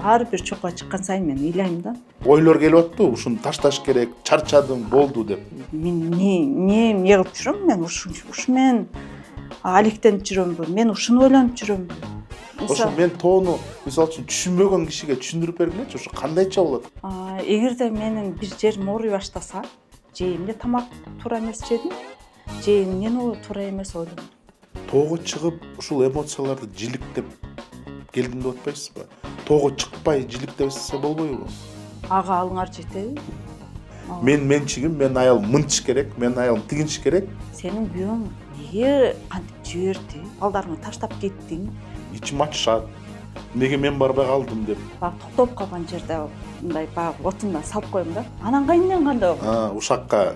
ар бир чокко чыккан сайын мен ыйлайм да. Ойлор келип атпы, ушуну ташташ керек, чарчадым, болду деп. Мен эмне кылып жүрөм, мен ушу менен алектенип жүрөмбү, мен ушуну ойлонуп жүрөмбү. Ошо мен тоону мисалы үчүн түшүнбөгөн кишиге түшүндүрүп бергилечи, ошо кандайча болот? Эгерде менин бир жерим ооруй баштаса, же эмне тамак туура эмес жедим, же эмнени туура эмес ойлодум. Тоого чыгып ушул эмоцияларды жиликтеп келдим деп атпайсызбы? Тоого чыкпай жиликтесе болбойбу? Ага алыңар жетеби? Мен менчигим, мен аялым мынтыш керек, мен аялым тигинтиш керек. Сенин күйөөң эмнеге кантип жиберди? Балдарыңды таштап кеттиң. Ичим ачышат. Неге мен барбай калдым деп. Баягы токтоп калган жерде мындай баягы отундан салып коем да. Анан кайнынан кандай болот? Ушакка.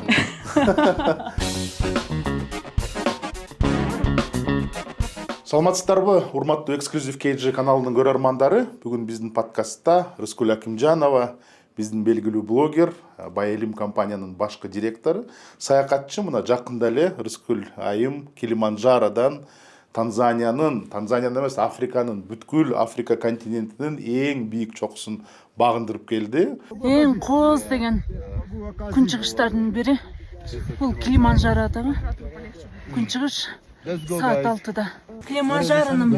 Саламатсыздарбы, урматтуу Эксклюзив KG каналынын көрөрмандары. Бүгүн биздин подкастта Рыскүл Акимжанова, биздин белгилүү блогер, Байэлим компаниянын башкы директору, саякатчы мына жакында эле Рыскүл айым Килиманджародан Танзаниянын эмес, Африканын, бүткүл Африка континентинин эң бийик чокусун багындырып келди. Эң кооз деген күнчыгыштардын бири бул Килиманджародогу күнчыгыш саат 6-да. Килиманджаронун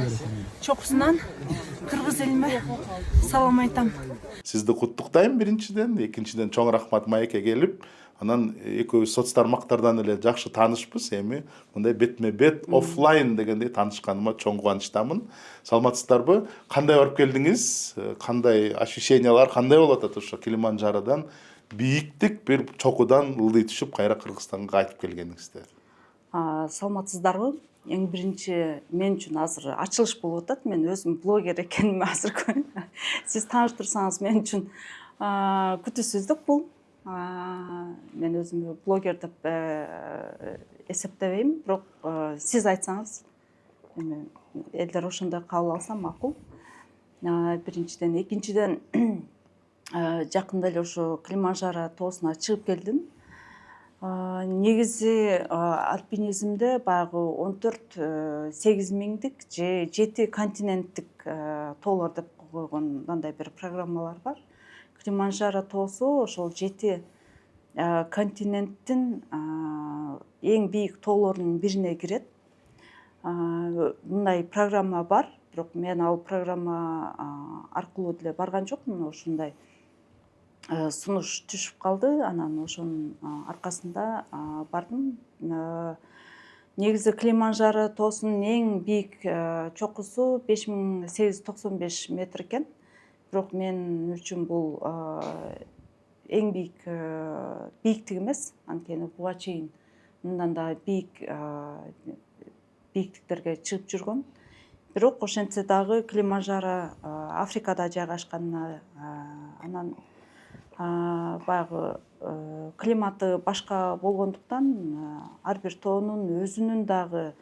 чокусунан кыргыз элиме салам айтам. Сизди куттуктайм биринчиден, экинчиден чоң рахмат маекке келип, анан экөөбүз соц тармактардан эле жакшы таанышпыз, эми мындай бетме бет офлайн дегендей таанышканыма чоң кубанычтамын. Саламатсыздарбы? Кандай барып келдиңиз? Кандай ощущениялар, кандай болуп атат ошо Килиманджародон бийиктик бир чокудан ылдый түшүп кайра Кыргызстанга кайтып келгениңизде? Саламатсыздарбы? Эң биринчи мен үчүн азыр ачылыш болуп атат. Мен өзүм блогер экениме азыр сиз тааныштырсаңыз мен үчүн күтүүсүздүк бул. Мен өзүмдү блогер деп эсептебейм, бирок сиз айтсаңыз эми элдер ошондой кабыл алса макул. Биринчиден, экинчиден жакында эле ошо Килиманджаро тоосуна чыгып келдим. Негизи альпинизмде баягы 14-8 миңдик же 7 континенттик тоолор деп койгон мындай бир программалар бар. Килиманджаро тоосу ошол 7 континенттин эң бийик тоолорунун бирине кирет. Мындай программа бар, бирок мен ал программа аркылуу деле барган жокмун. Ушундай сунуш түшүп калды, анан ошонун аркасында бардым. Негизи Килиманджаро тоосунун эң бийик чокусу 5895 метр экен. Бирок мен үчүн бул эң бийик бийиктик эмес, анткени буга чейин мындан да бийик бийиктиктерге чыгып жүргөм. Бирок ошентсе дагы Килиманджаро Африкада жайгашкан, анан баягы климаты башка болгондуктан ар бир тоонун өзүнүн дагы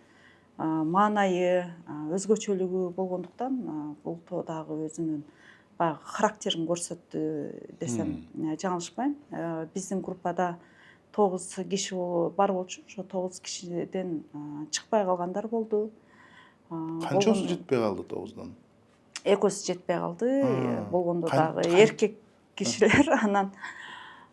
маанайы, өзгөчөлүгү болгондуктан бул тоо дагы өзүнүн баягы характерин көрсөттү десем жаңылышпайм. Биздин группада 9 киши бар болчу. Ошо 9 кишиден чыкпай калгандар болду. Канчасы жетпей калды 9дон? Экөөсү жетпей калды. Болгондо дагы эркек кишилер, анан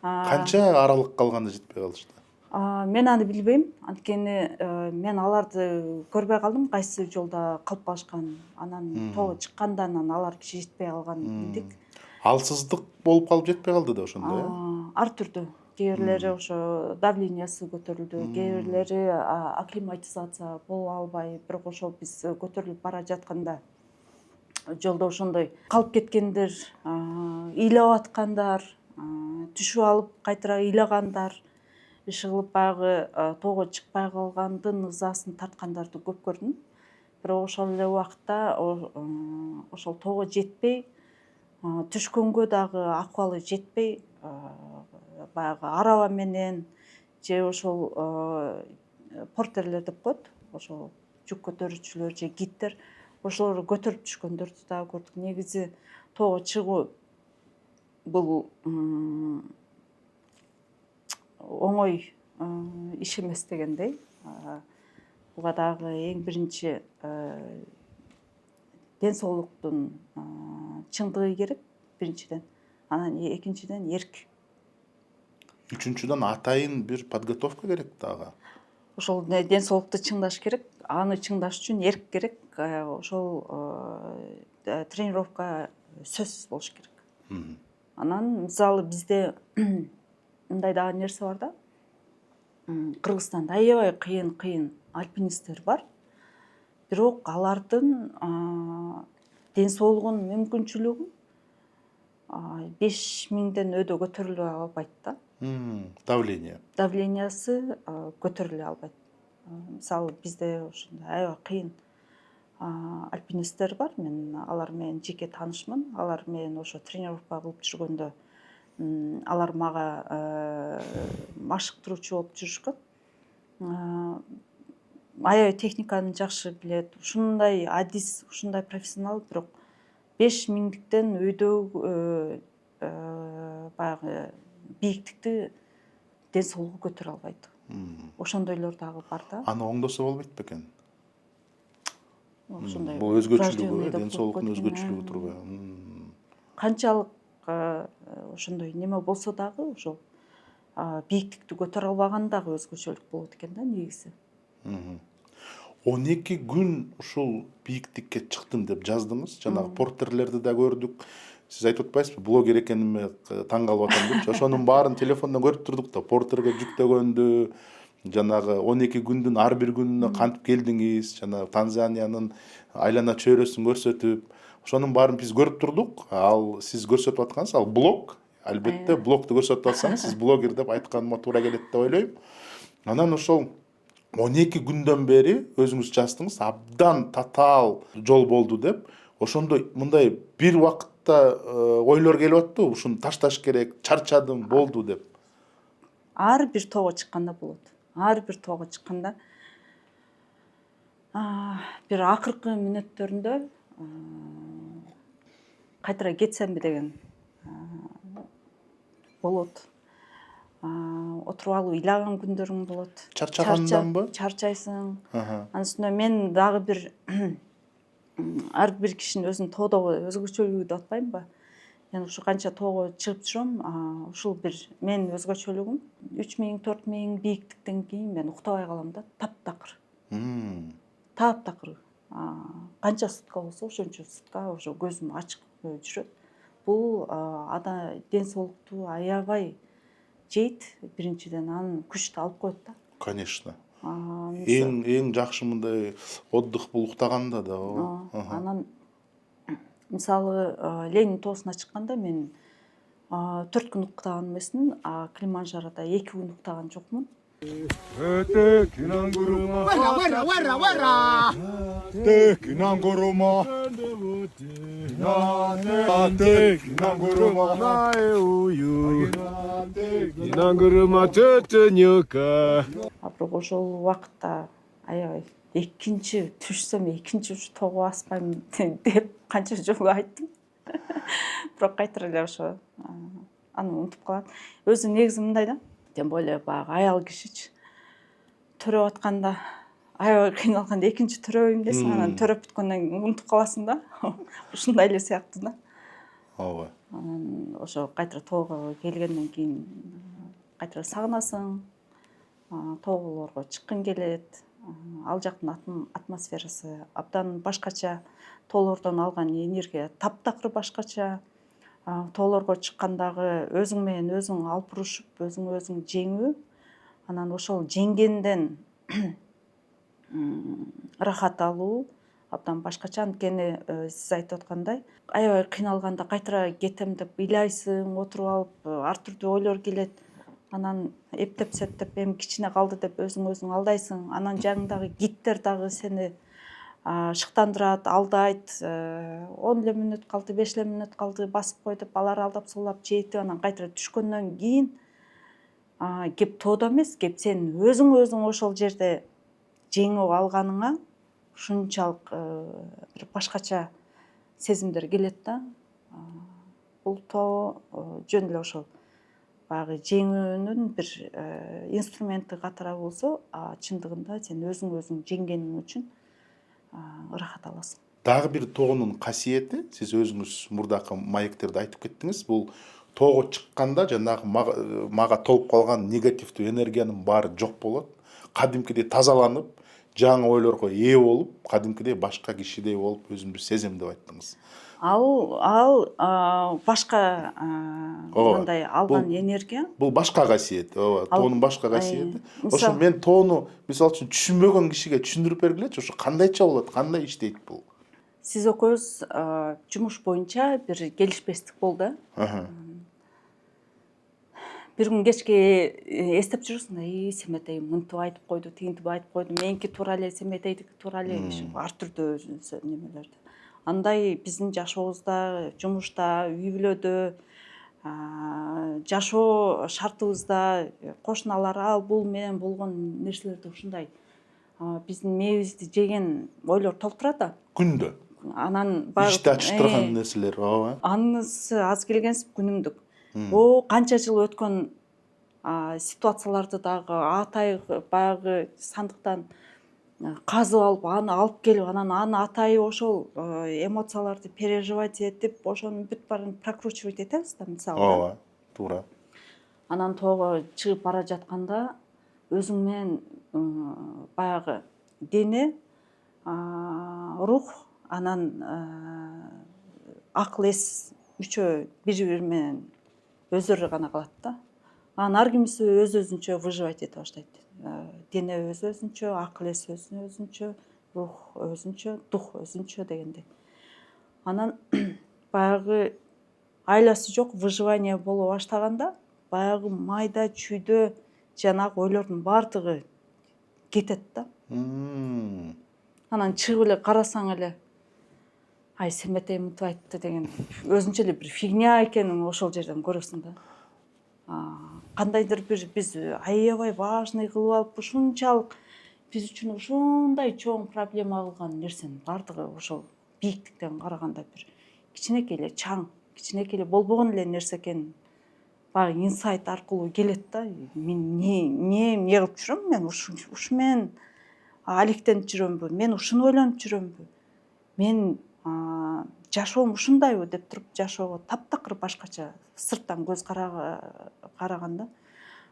Канча аралык калганда жетпей калышты? Мен аны билбейм, анткени мен аларды көрбөй калдым, кайсы жолдо калып калышканын. Анан тоо чыкканда анан алар киши жетпей калганын билдик. Алсыздык болуп калып жетпей калды да ошондо, Ар түрдүү. Кээ бирлери ошо давлениясы көтөрүлдү, кээ бирлери акклиматизация боло албай, бирок ошол биз көтөрүлүп бара жатканда жолдо ошондой калып кеткендер, ыйлап аткандар, түшүп алып кайтара ыйлагандар, иши кылып баягы тоого чыкпай калгандын ызасын тарткандарды көп көрдүм. Бирок ошол эле убакытта ошол тоого жетпей, түшкөнгө дагы акыбалы жетпей, баягы араба менен же ошол портерлер деп коет, ошол жүк көтөрүүчүлөр же гидтер, ошолор көтөрүп түшкөндөрдү дагы көрдүк. Негизи тоого чыгуу бул оңой иш эмес дегендей. Буга дагы эң биринчи ден соолуктун чыңдыгы керек биринчиден, анан экинчиден эрк. Үчүнчүдөн атайын бир подготовка керек дагы. Ошол ден соолукту чыңдаш керек, аны чыңдаш үчүн эрк керек, ошол тренировка сөзсүз болуш керек. Анан мисалы бизде мындай дагы нерсе бар да, Кыргызстанда аябай кыйын альпинисттер бар, бирок алардын ден соолугунун мүмкүнчүлүгү 5000ден өйдө көтөрүлө албайт да. Давлениясы көтөрүлө албайт. Мисалы бизде ошондой аябай кыйын альпинисттер бар. Мен алар менен жеке таанышмын. Алар менен ошо тренировка кылып жүргөндө алар мага машыктыруучу болуп жүрүшкөн. Аябай техниканы жакшы билет. Ушундай адис, ушундай профессионал, бирок 5000ден өйдө баягы бийиктикти ден соолугу көтөрө албайт. Ошондойлор дагы бар да. Аны оңдосо болбойт бекен? Ошондой Бул өзгөчөлүгү, ден соолуктун өзгөчөлүгү турбайбы? Канчалык ошондой неме болсо дагы ошол бийиктикти көтөрө албаган дагы өзгөчөлүк болот экен да негизи. 12 күн ушул бийиктикке чыктым деп жаздыңыз. Жанагы портерлерди да көрдүк. Сиз айтып атпайсызбы, блогер экениме таң калып атам депчи. Ошонун баарын телефондон көрүп турдук да, портерге жүктөгөндү, жанагы 12 күндүн ар бир күнүнө кантип келдиңиз, жанагы Танзаниянын айлана чөйрөсүн көрсөтүп, ошонун баарын биз көрүп турдук. Ал сиз көрсөтүп аткансыз, ал блог. Албетте, блогду көрсөтүп атсаңыз, сиз блогер деп айтканыма туура келет деп ойлойм. Анан ошол 12 күндөн бери өзүңүз жаздыңыз, абдан татаал жол болду деп. Ошондо мындай бир убакытта ойлор келип аттыбы, ушуну ташташ керек, чарчадым, болду деп. Ар бир тоого чыкканда болот. Ар бир тоого чыкканда бир акыркы мүнөттөрүндө кайтара кетсемби деген болот. Отуруп алып ыйлаган күндөрүң болот. Чарчаганданбы? Чарчайсың. Анын үстүнө мен дагы бир ар бир кишинин өзүнүн тоодогу өзгөчөлүгү деп атпаймынбы? Мен ушу канча тоого чыгып жүрөм, ушул бир менин өзгөчөлүгүм 3000-4000 бийиктиктен кийин мен уктабай калам да, таптакыр. Таптакыр. Канча сутка болсо ошончо сутка ошо көзүм ачык жүрөт. Бул ден соолукту аябай жейт, биринчиден анын күчтү алып коет да. Конечно. Эң жакшы мындай отдых бул уктаганда да. Анан мисалы Ленин тоосуна чыкканда мен 4 күн уктаган эмесмин, Килиманжарода 2 күн уктаган жокмун. Бирок ошол убакытта аябай экинчи түшсөм, экинчи тоого баспайм деп канча жолу айттым. Бирок кайтара эле ошо аны унутуп калат. Өзү негизи мындай да, тем более баягы аял кишичи төрөп атканда аябай кыйналганда экинчи төрөбөйм дейсиң, анан төрөп бүткөндөн кийин унутуп каласың да. Ушундай эле сыяктуу да. Ооба. Анан ошо кайтара тоого келгенден кийин кайтара сагынасың, тоолорго чыккың келет. Ал жактын атмосферасы абдан башкача, тоолордон алган энергия таптакыр башкача. Тоолорго чыккандагы өзүң менен өзүң алпурушуп, өзүң жеңүү, анан ошол жеңгенден рахат алуу абдан башкача. Анткени сиз айтып аткандай, аябай кыйналганда кайтара кетем деп ыйлайсың, отуруп алып ар түрдүү ойлор келет. Анан эптеп сеттеп эми кичине калды деп өзүң алдайсың. Анан жаныңдагы гидтер дагы сени шыктандырат, алдайт. 10 эле мүнөт калды, 5 эле мүнөт калды, басып кой деп алар алдап сулап жетип, анан кайтара түшкөндөн кийин кеп тоодо эмес, кеп сен өзүң ошол жерде жеңип алганыңа ушунчалык бир башкача сезимдер келет да. Бул тоо жөн эле ошол баягы жеңүүнүн бир инструменти катары болсо, чындыгында сен өзүң жеңгениң үчүн ырахат аласың. Дагы бир тоонун касиети, сиз өзүңүз мурдакы маектерде айтып кеттиңиз, бул тоого чыкканда жанагы мага толуп калган негативдүү энергиянын баары жок болот. Кадимкидей тазаланып, жаңы ойлорго ээ болуп, кадимкидей башка кишидей болуп өзүмдү сезем деп айттыңыз. Ал башка Ооба. мындай алган энергия. Бул башка касиет, ооба, тоонун башка касиети. Ошо мисалы- мен тоону мисалы үчүн түшүнбөгөн кишиге түшүндүрүп бергилечи, ошо кандайча болот, кандай иштейт бул? Сиз экөөбүз жумуш боюнча бир келишпестик болду. Бир күн кечке эстеп жүрөсүң да, Семетей мынтип айтып койду, тигинтип айтып койду, меники туура эле, Семетейдики туура эле, ар түрдүү немелерди. Андай биздин жашообузда, жумушта, үй бүлөдө, жашоо шартыбызда кошуналар ал бул менен болгон нерселерде ушундай биздин мээбизди жеген ойлор толтурат да. Күндө Анан ичти ачыштырган нерселер, ооба. анысы аз келгенсип күнүмдүк. Канча жыл өткөн ситуацияларды дагы атай баягы сандыктан казып алып, аны алып келип, анан аны атай ошол эмоцияларды переживать этип, ошонун бүт баарын прокручивать этебиз да, мисалы. Ооба, туура. Анан тоого чыгып бара жатканда өзүң менен баягы дене, рух, анан акыл эс үчөө бири менен өздөрү гана калат да. Анан ар кимиси өзүнчө выживать эте баштайт. Дене өзүнчө, акыл эс өзүнчө, рух өзүнчө, дух өзүнчө дегендей. Анан баягы айласы жок выживание боло баштаганда, баягы майда чүйдө жанагы ойлордун баардыгы кетет да. Анан чыгып эле карасаң эле, Семетей мынтип айтты деген өзүнчө эле бир фигня экенин ошол жерден көрөсүң да. Кандайдыр бир биз аябай важный кылып алып, ушунчалык биз үчүн ушундай чоң проблема кылган нерсенин баардыгы ошол бийиктиктен караганда бир кичинекей эле чаң, кичинекей эле болбогон эле нерсе экенин баягы инсайт аркылуу келет да. Мен эмне кылып жүрөм, мен ушу менен алектенип жүрөмбү, мен ушуну ойлонуп жүрөмбү, мен жашоом ушундайбы деп туруп жашоого таптакыр башкача сырттан көз караганда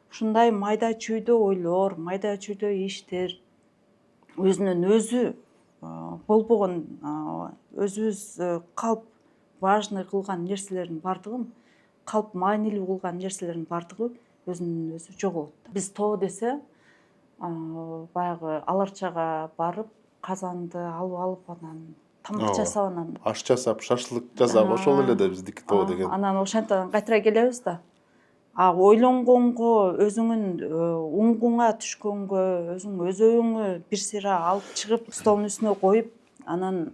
ушундай майда чүйдө ойлор, майда чүйдө иштер, өзүнөн өзү болбогон, өзүбүз калп важный кылган нерселердин баардыгын, калп маанилүү кылган нерселердин баардыгы өзүнөн өзү жоголот. Биз тоо десе баягы аларчага барып, казанды алып, анан тамак жасап, анан аш жасап, шашлык жасап, ошол эле да биздики тоо деген. Анан ошентип кайтара келебиз да. Ойлонгонго, өзүңүн уңгуңа түшкөнгө, өзүң өз оюңу бир сыйра алып чыгып, столдун үстүнө коюп, анан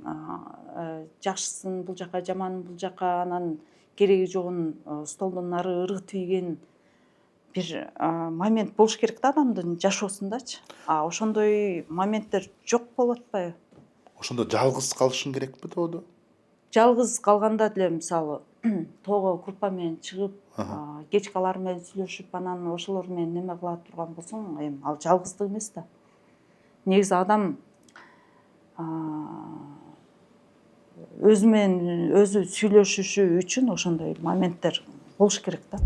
жакшысын бул жака, жаманын бул жака, анан кереги жогун столдон нары ыргытып ийген бир момент болуш керек да адамдын жашоосундачы. Ошондой моменттер жок болуп атпайбы? Ошондо жалгыз калышың керекпи тоодо? Жалгыз калганда деле мисалы тоого группа менен чыгып, кечки алар менен сүйлөшүп, анан ошолор менен неме кыла турган болсоң, эми ал жалгыздык эмес да. Негизи адам өзү менен өзү сүйлөшүшү үчүн ошондой моменттер болуш керек да.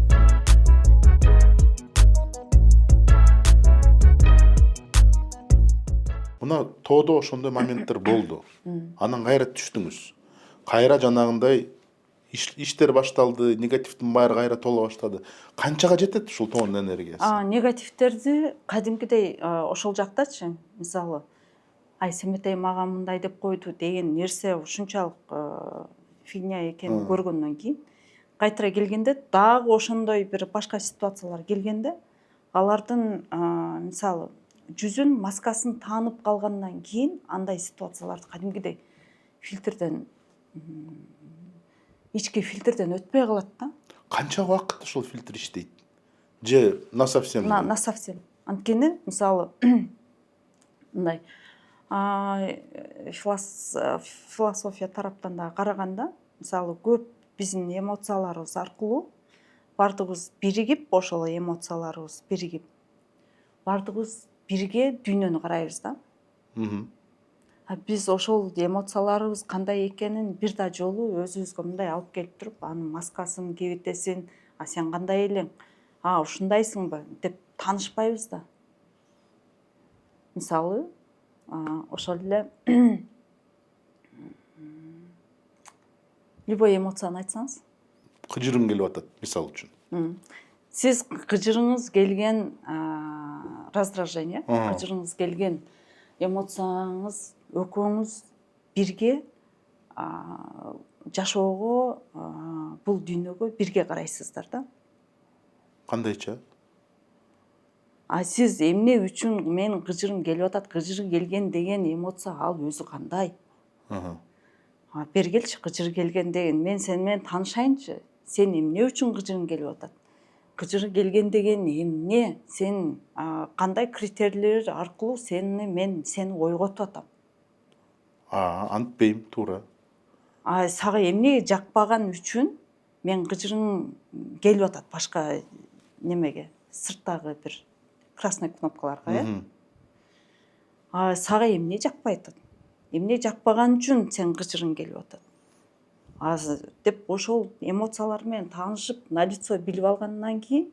Мына тоодо ошондой моменттер болду. Анан кайра түштүңүз. Кайра жанагындай иштер башталды, негативдин баары кайра тола баштады. Канчага жетет ушул тоонун энергиясы? Негативтерди кадимкидей ошол жактачы, мисалы, Семетей мага мындай деп койду деген нерсе ушунчалык фигня экенин көргөндөн кийин кайтара келгенде дагы ошондой бир башка ситуациялар келгенде алардын мисалы жүзүн маскасын таанып калгандан кийин андай ситуацияларды кадимкидей фильтрден ички фильтрден өтпөй калат да. Канча убакыт ушул фильтр иштейт? Же насовсем? Насовсем. Анткени мисалы мындай философия тараптан да караганда, мисалы көп биздин эмоцияларыбыз аркылуу баардыгыбыз биригип, ошол эмоцияларыбыз биригип, баардыгыбыз бирге дүйнөнү карайбыз да. Биз ошол эмоцияларыбыз кандай экенин бир да жолу өзүбүзгө мындай алып келип туруп, анын маскасын кийбетесиң, сен кандай элең, ушундайсыңбы деп таанышпайбыз да. Мисалы, ошол эле любой эмоцияны айтсаңыз. Кыжырың келип атат, мисалы үчүн. Сиз кыжырыңыз келген раздражение, Ага. кыжырыңыз келген эмоцияңыз экөөңүз бирге жашоого, бул дүйнөгө бирге карайсыздар да. Кандайча? Сиз эмне үчүн менин кыжырым келип атат, кыжыры келген деген эмоция ал өзү кандай? Ага. Бергилчи, кыжыры келген деген, мен сени менен таанышайынчы. Сен эмне үчүн кыжырың келип атат? Кыжыры келген деген эмне? Сен кандай критерийлер аркылуу мен сени ойготуп атам? Антпейм, туура. Сага эмне жакпаган үчүн мен кыжырың келип атат башка немеге, сырттагы бир красный кнопкаларга, Сага эмне жакпай атат? Эмне жакпаган үчүн сен кыжырың келип атат? Деп ошол эмоциялар менен таанышып, налицо билип алгандан кийин,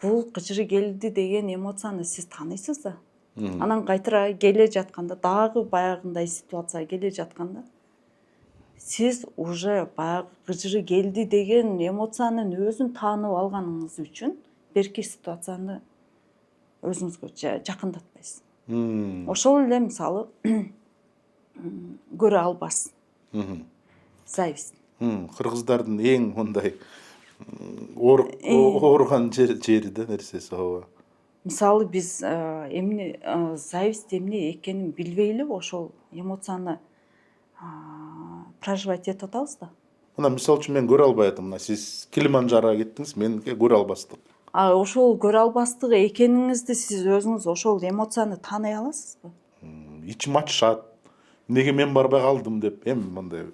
бул кыжыры келди деген эмоцияны сиз тааныйсыз да. Анан кайтара келе жатканда, дагы баягындай ситуация келе жатканда, сиз уже баягы кыжыры келди деген эмоциянын өзүн таанып алганыңыз үчүн берки ситуацияны өзүңүзгө жакындатпайсыз. Ошол эле мисалы көрө албас. Зависть. Кыргыздардын эң мындай ооруган жери да, нерсеси ооба. Мисалы биз зависть эмне экенин билбей эле ошол эмоцияны проживать этип атабыз да. Мына мисалы үчүн мен көрө албай атам. Мына сиз Килиманжарога кеттиңиз, меники көрө албастык. Ошол көрө албастык экениңизди сиз өзүңүз ошол эмоцияны тааный аласызбы? Ичим ачышат. Эмнеге мен барбай калдым деп, эми мындай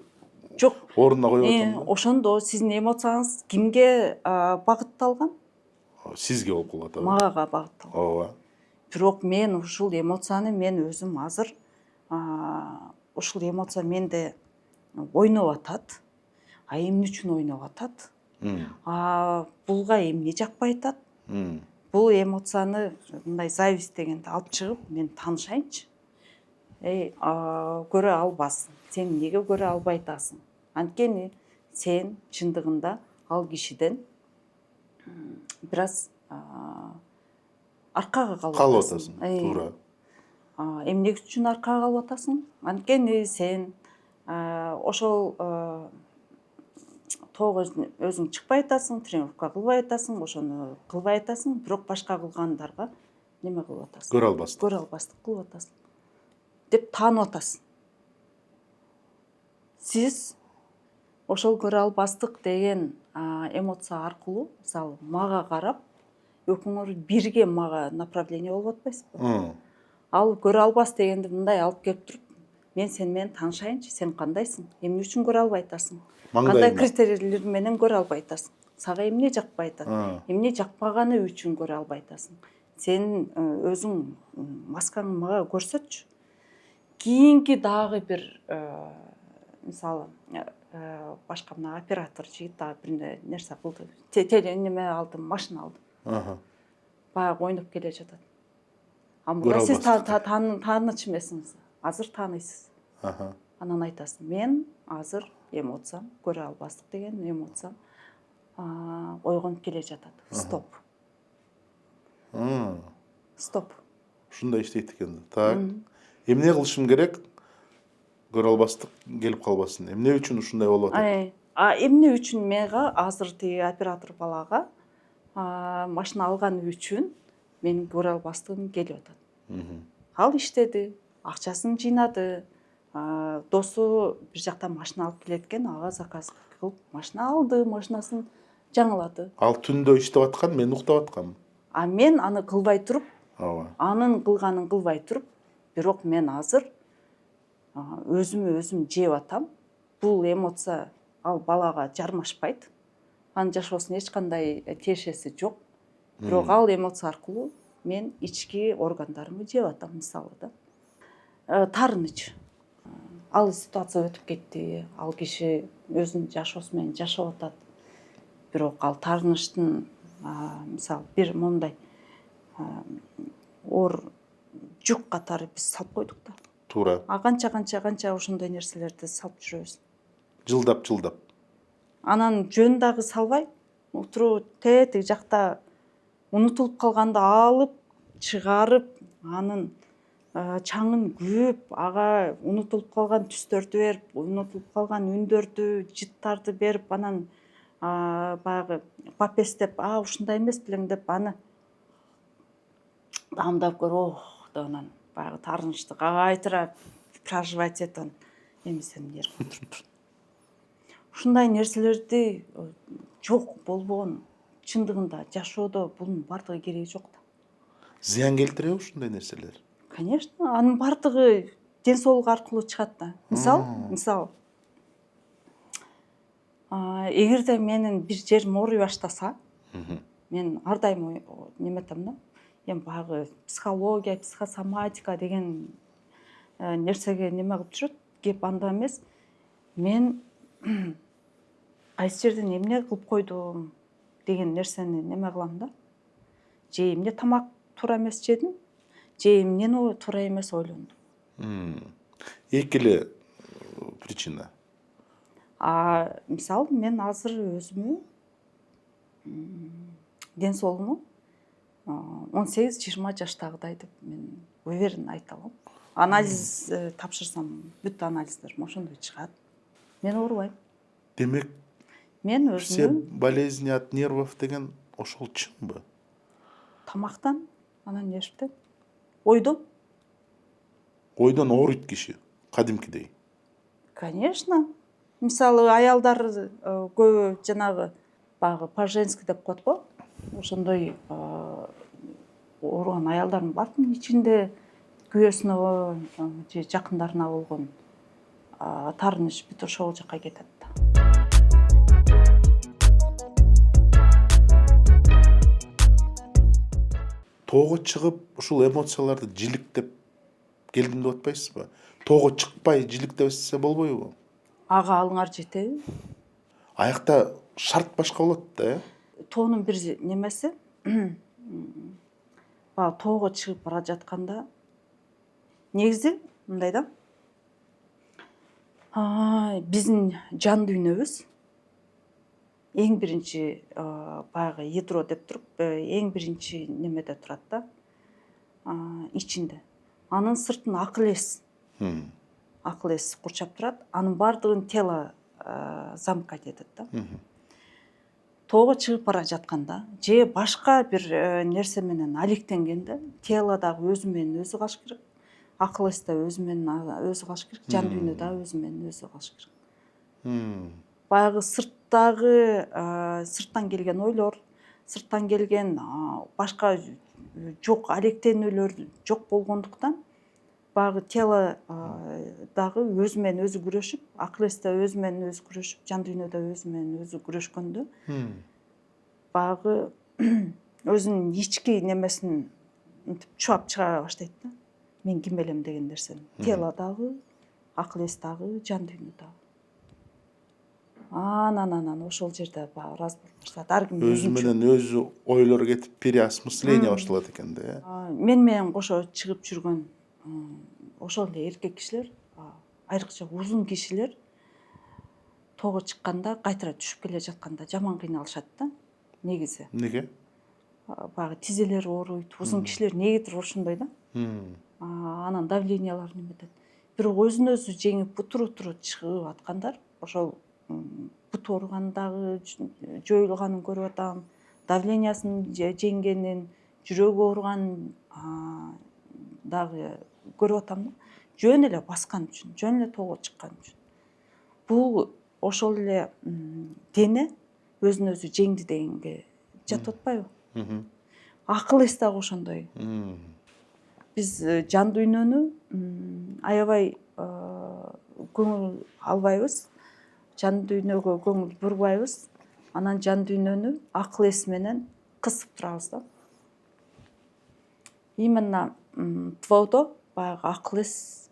Жок. ордуна коюп атам да. Ошондо сиздин эмоцияңыз кимге багытталган? Сизге болуп калат. Мага багытталган. Ооба. Бирок мен ушул эмоцияны мен өзүм азыр ушул эмоция менде ойноп атат. Эмне үчүн ойноп атат? Булга эмне жакпай атат? Бул эмоцияны мындай зависть дегенди алып чыгып, мен таанышайынчы. Көрө албассың. Сен эмнеге көрө албай атасың? Анткени сен чындыгында ал кишиден бир аз аркага калып атасың. Туура. Эмне үчүн аркага калып атасың? Анткени сен ошол тоого өзүң чыкпай атасың, тренировка кылбай атасың, ошону кылбай атасың, бирок башка кылгандарга неме кылып атасың? Көрө албастык кылып атасың деп таанып атасың. Сиз ошол көрө албастык деген эмоция аркылуу, мисалы, мага карап, экөөңөр бирге мага направление болуп атпайсызбы? Ал көрө албас дегенди мындай алып келип туруп, мен сени менен таанышайынчы, сен кандайсың? Эмне үчүн көрө албай атасың? Кандай критерийлер менен көрө албай атасың? Сага эмне жакпай атат? Эмне жакпаганы үчүн көрө албай атасың? Сен өзүң маскаңды мага көрсөтчү. Кийинки дагы бир мисалы, башка мына оператор жигит дагы бир нерсе кылды. Неме алдым, машина алдым. Баягы ойноп келе жатат. Мурда сиз тааныч эмесиңиз, азыр тааныйсыз. Анан айтасың, мен азыр эмоциям, көрө албастык деген эмоциям ойгонуп келе жатат. Стоп. Стоп. Ушундай иштейт экен. Так. Эмне кылышым керек? Көрө албастык келип калбасын. Эмне үчүн ушундай болуп атат? Эмне үчүн мага азыр тиги оператор балага машина алганы үчүн менин көрө албастыгым келип атат. Ал иштеди, акчасын жыйнады, досу бир жактан машина алып келет экен, ага заказ кылып машина алды, машинасын жаңылады. Ал түндө иштеп аткан, мен уктап аткам. Мен аны кылбай туруп, Ооба. анын кылганын кылбай туруп, бирок мен азыр өзүм жеп атам. Бул эмоция ал балага жармашпайт. Анын жашоосуна эч кандай тиешеси жок. Бирок ал эмоция аркылуу мен ички органдарымды жеп атам, мисалы да. таарыныч. Ал ситуация өтүп кетти, ал киши өзүнүн жашоосу менен жашап атат. Бирок ал таарынычтын мисалы бир момундай оор жүк катары биз салып койдук да. Туура. Канча ошондой нерселерди салып жүрөбүз. Жылдап. Анан жөн дагы салбай, отуруп тетиги жакта унутулуп калганды алып, чыгарып, анын чаңын күйүп, ага унутулуп калган түстөрдү берип, унутулуп калган үндөрдү, жыттарды берип, анан баягы папестеп, ушундай эмес белең деп аны даамдап көрүп, деп анан баягы таарынычты кайтара проживать этип анан эмесенин эркин туруп. Ушундай нерселерди жок болбогон, чындыгында жашоодо бунун бардыгы кереги жок да. Зыян келтиреби ушундай нерселер? Конечно, анын бардыгы ден соолук аркылуу чыгат да. Мисал, эгерде менин бир жерим ооруй баштаса, мен ар дайым неметем да. Эми баягы психология, психосоматика деген нерсеге неме кылып жүрөт. Кеп анда эмес. Мен кайсы жерден эмне кылып койдум деген нерсени неме кылам да. Же эмне тамак туура эмес жедим, же эмнени туура эмес ойлондум. Эки эле причина. Мисалы мен азыр өзүмө ден соолугуmu 18-20 жаштагыдай деп мен уверен айта алам. Анализ тапшырсам, бүт анализдер ошондой чыгат. Мен оорубайм. Демек, мен все өзүмө болезни от нервов деген ошол чынбы? тамактан, анан нештен? Ойдон. Ойдон ооруйт киши, кадимкидей. Конечно. Мисалы аялдар көбү жанагы баягы по-женски деп коет го. Ошондой ооруган аялдардын бардын ичинде күйөөсүнө же жакындарына болгон таарыныч бүт ошол жака кетет да. Тоого чыгып, ушул эмоцияларды жиликтеп келдим деп атпайсызбы? Тоого чыкпай жиликтебесе болбойбу? Ага алыңар жетеби? Аякта шарт башка болот да, Тоонун бир немеси баягы тоого чыгып бара жатканда негизи мындай да. Биздин жан дүйнөбүз эң биринчи баягы ядро деп туруп, эң биринчи немеде турат да. Ичинде. Анын сыртын акыл эс курчап турат. Анын бардыгын тело замкать этет да. Тоого чыгып бара жатканда же башка бир нерсе менен алектенгенде тело дагы өзү менен өзү калыш керек. Акыл эс да өзү менен өзү калыш керек. Жан дүйнө да өзү менен өзү калыш керек. Баягы сырттан келген ойлор, сырттан келген башка жок алектенүүлөр жок болгондуктан баягы тело дагы өзү менен өзү күрөшүп, акыл эс да өзү менен өзү күрөшүп, жан дүйнө да өзү менен өзү күрөшкөндө баягы өзүнүн ички немесин чуап чыгара баштайт да. Мен ким элем деген нерсени. Тело дагы, акыл эс дагы, жан дүйнө дагы. Анан ошол жерде баягы разбор башталат. Ар ким өзү менен өзү ойлор кетип, переосмысление башталат экен да. Мен менен кошо чыгып жүргөн ошол эле эркек кишилер, айрыкча узун кишилер тоого чыкканда, кайтара түшүп келе жатканда жаман кыйналышат да. Негизи. Неге? Баягы тизелери ооруйт, узун кишилер негидир ошондой да. Анан давлениялары неметет. Бирок өзүн өзү жеңип бутуру чыгып аткандар ошол буту ооругандагы жоюлганын көрүп атам, давлениясын жеңгенин, жүрөгү ооруганын дагы көрүп атам да. Жөн эле баскан үчүн, жөн эле тоого чыккан үчүн. Бул ошол эле дене өзүн өзү жеңди дегенге жатып атпайбы? Акыл эс дагы ошондой. Биз жан дүйнөнү аябай көңүл албайбыз. Жан дүйнөгө көңүл бурбайбыз. Анан жан дүйнөнү акыл эс менен кысып турабыз да. Именно твоодо баягы акыл эс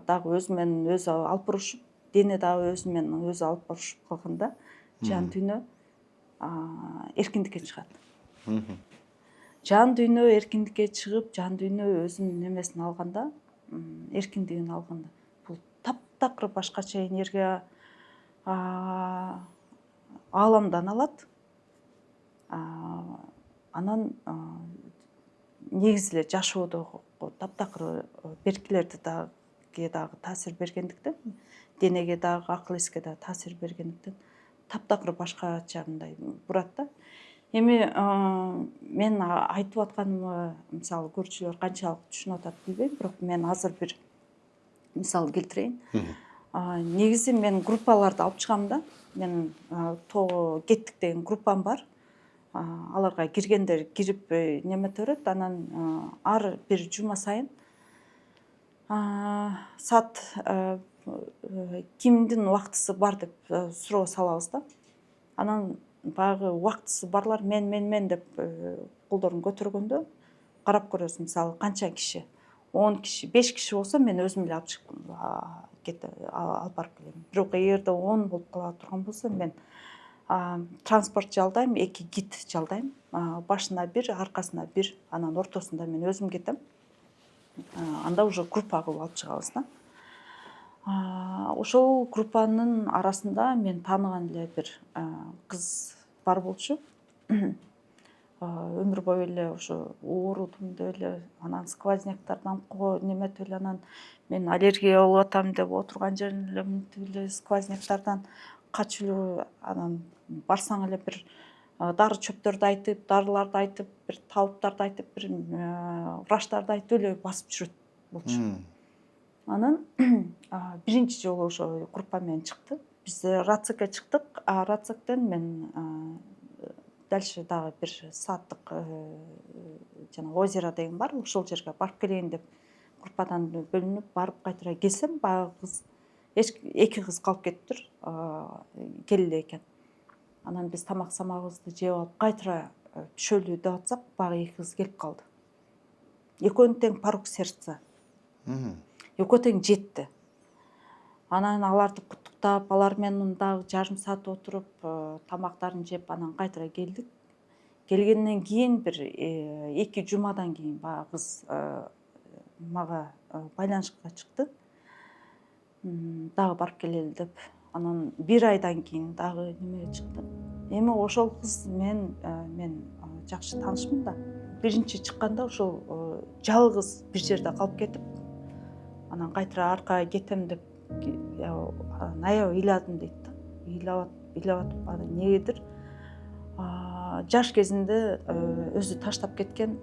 дагы өзү менен өзү алып барышып, дене дагы өзү менен өзү алып барышып калганда жан дүйнө эркиндикке чыгат. Жан дүйнө эркиндикке чыгып, жан дүйнө өзүнүн немесин алганда, эркиндигин алганда, бул таптакыр башкача энергия ааламдан алат. Анан негизи эле жашоодогу таптакыр беркилерди дагы таасир бергендиктен, денеге дагы, акыл эске дагы таасир бергендиктен таптакыр башкача мындай бурат да. Эми мен айтып атканымы мисалы көрүүчүлөр канчалык түшүнүп атат билбейм, бирок мен азыр бир мисал келтирейин. Негизи мен группаларды алып чыгам да. Мен Того кеттик деген группам бар. Аларга киргендер кирип немете берет. Анан ар бир жума сайын саат кимдин убактысы бар деп суроо салабыз да. Анан баягы убактысы барлар мен деп колдорун көтөргөндө карап көрөбүз, мисалы канча киши, 10 киши, 5 киши болсо мен өзүм эле алып чыгып алып барып келем. Бирок эгерде 10 болуп кала турган болсо мен транспорт жалдайм, 2 гид жалдайм. Башына бир, аркасына бир, анан ортосунда мен өзүм кетем. Анда уже группа кылып алып чыгабыз да. Ошол группанын арасында мен тааныган эле бир кыз бар болчу. Өмүр бою эле ошо оорудум деп эле, анан сквозняктардан неметип эле, анан мен аллергия болуп атам деп отурган жерин эле мынтип эле сквозняктардан качып эле, анан барсаң эле бир дары чөптөрдү айтып, дарыларды айтып, бир табыттарды айтып, бир врачтарды айтып эле басып жүрөт болчу. Анан биринчи жолу ошо группа менен чыкты. Биз Рацикке чыктык. Рациктен мен дальше дагы бир сааттык жана озеро деген бар, ошол жерге барып келейин деп группадан бөлүнүп барып кайтара келсем, баягы кыз, 2 кыз калып кетиптир, келе экен. Анан биз тамак-самагыбызды жеп алып кайтара түшөлү деп атсак, баягы 2 кыз келип калды. Экөөнүн тең порог сердца. Экөө тең жетти. Анан аларды куттуктап, алар менен дагы жарым саат отуруп, тамактарын жеп, анан кайтара келдик. Келгенден кийин бир 2 жумадан кийин баягы кыз мага байланышка чыкты. Дагы барып келели деп. Анан 1 айдан кийин дагы немеге чыкты. Эми ошол кыз мен жакшы таанышмын да. Биринчи чыкканда ошол жалгыз бир жерде калып кетип, анан кайтара аркага кетем деп аябай ыйладым дейт да. Ыйлап атып анан эмнегедир жаш кезинде өзү таштап кеткен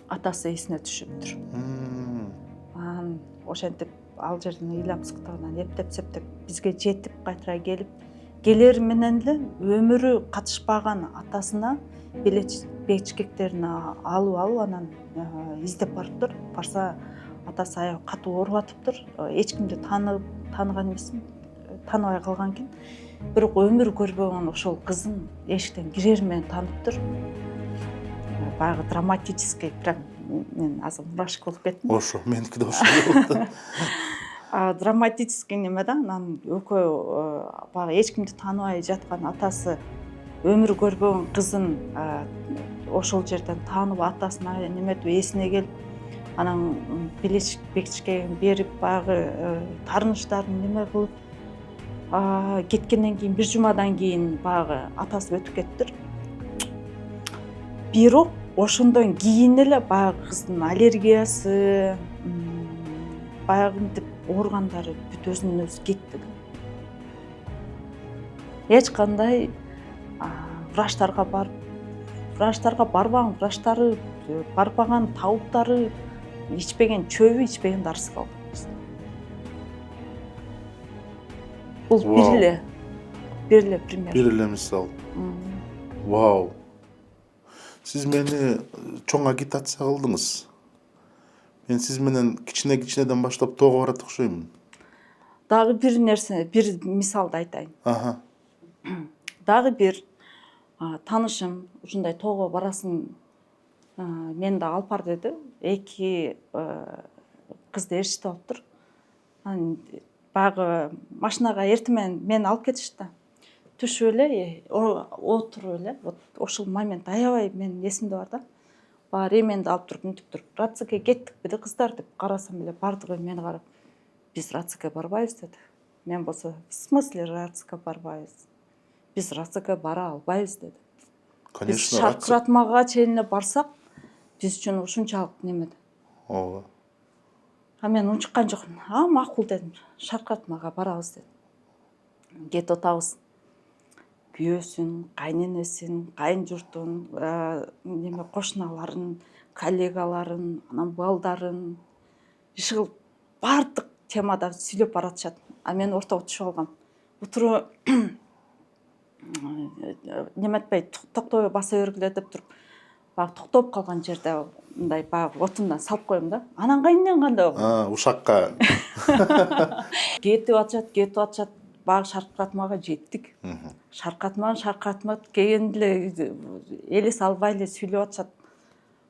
атасы эсине түшүптүр. Анан ошентип ал жерден ыйлап сыктыгынан эптеп-септеп бизге жетип кайтара келип, келер менен эле өмүрү катышпаган атасына бечкектерин алып анан издеп барыптыр. Барса атасы аябай катуу ооруп атыптыр. Эч кимди тааныган эмесмин, тааныбай калган экен. Бирок өмүр көрбөгөн ошол кызын эшиктен кирер менен таныптыр. Баягы драматический, прям мен азыр мурашка болуп кеттим. Ошо меники да ошо болду. Драматический неме да, анан экөө баягы эч кимди тааныбай жаткан атасы өмүр көрбөгөн кызын ошол жерден таанып, атасына неметип эсине келип, анан бечкегин берип, баягы таарынычтарын неме кылып кеткенден кийин 1 жумадан кийин баягы атасы өтүп кетиптир. Бирок ошондон кийин эле баягы кыздын аллергиясы, баягы мынтип ооругандары бүт өзүнөн өзү кетти. Эч кандай врачтарга барбаган, врачтары барбаган, табыптары ичпеген, чөбү ичпеген дарысы калган. Бул бир эле пример. Бир эле мисал. Вау. Сиз мени чоң агитация кылдыңыз. Мен сиз менен кичинеден баштап тоого барат окшоймун. Дагы бир нерсе, бир мисалды айтайын. Дагы бир таанышым ушундай тоого барасың, мени да алып бар деди. 2 кызды ээрчитип алыптыр. Анан баягы машинага эртең мени алып кетишти. Түшүп эле, отуруп эле, вот ошол момент аябай менин эсимде бар да. Баягы ременди алып туруп мынтип туруп, рацикке кеттикпи да кыздар деп карасам эле бардыгы мени карап, биз рацикке барбайбыз деди. Мен болсо, в смысле рацикке барбайбыз? Биз рацикке бара албайбыз деди. Биз Конечно, шаркыратмага чейин эле барсак, биз үчүн ушунчалык немеде. ооба. А мен унчуккан жокмун. Макул дедим. Шаркыратмага барабыз дедим. Кетип атабыз. Күйөөсүн, кайненесин, кайын журтун, неме кошуналарын, коллегаларын, анан балдарын, иши бардык темада сүйлөп баратышат. А мен ортого түшүп алгам. Утуру неметпей токтобой баса бергиле деп туруп, баягы токтоп калган жерде мындай баягы отундан салып коем да. Анан кайнен кандай болот? Ушакка. Кетип атышат. Баягы шаркыратмага жеттик. Шаркыратма келген эле элес албай эле сүйлөп атышат.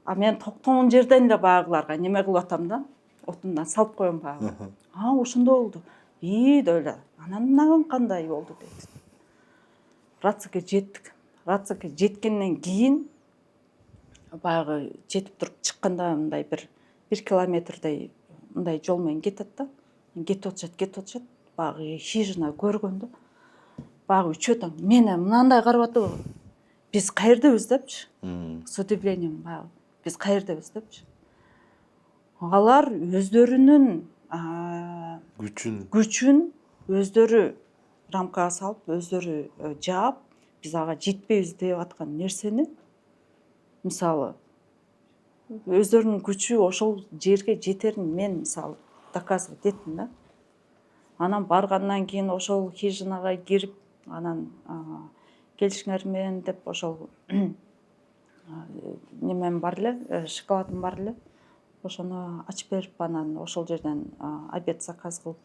А мен токтогон жерден эле баягыларга неме кылып атам да. Отундан салып коем баягы. Ошондой болду. Деп эле. Анан мынагы кандай болду дейт. Рацикке жеттик. Рацикке жеткенден кийин баягы жетип туруп чыкканда мындай бир километрдей мындай жол менен кетет да. Кетип атышат. Баягы хижина көргөндө баягы үчөө мени мынандай карап атып, биз каердебиз депчи. С удивлением баягы биз каердебиз депчи. Алар өздөрүнүн күчүн өздөрү рамкага салып, өздөрү жаап, биз ага жетпейбиз деп аткан нерсени, мисалы, өздөрүнүн күчү ошол жерге жетерин мен мисалы доказывать эттим да. Анан баргандан кийин ошол хижинага кирип, анан келишиңер деп ошол немем бар эле, шоколадым бар эле. Ошону ачып берип, анан ошол жерден обед заказ кылып,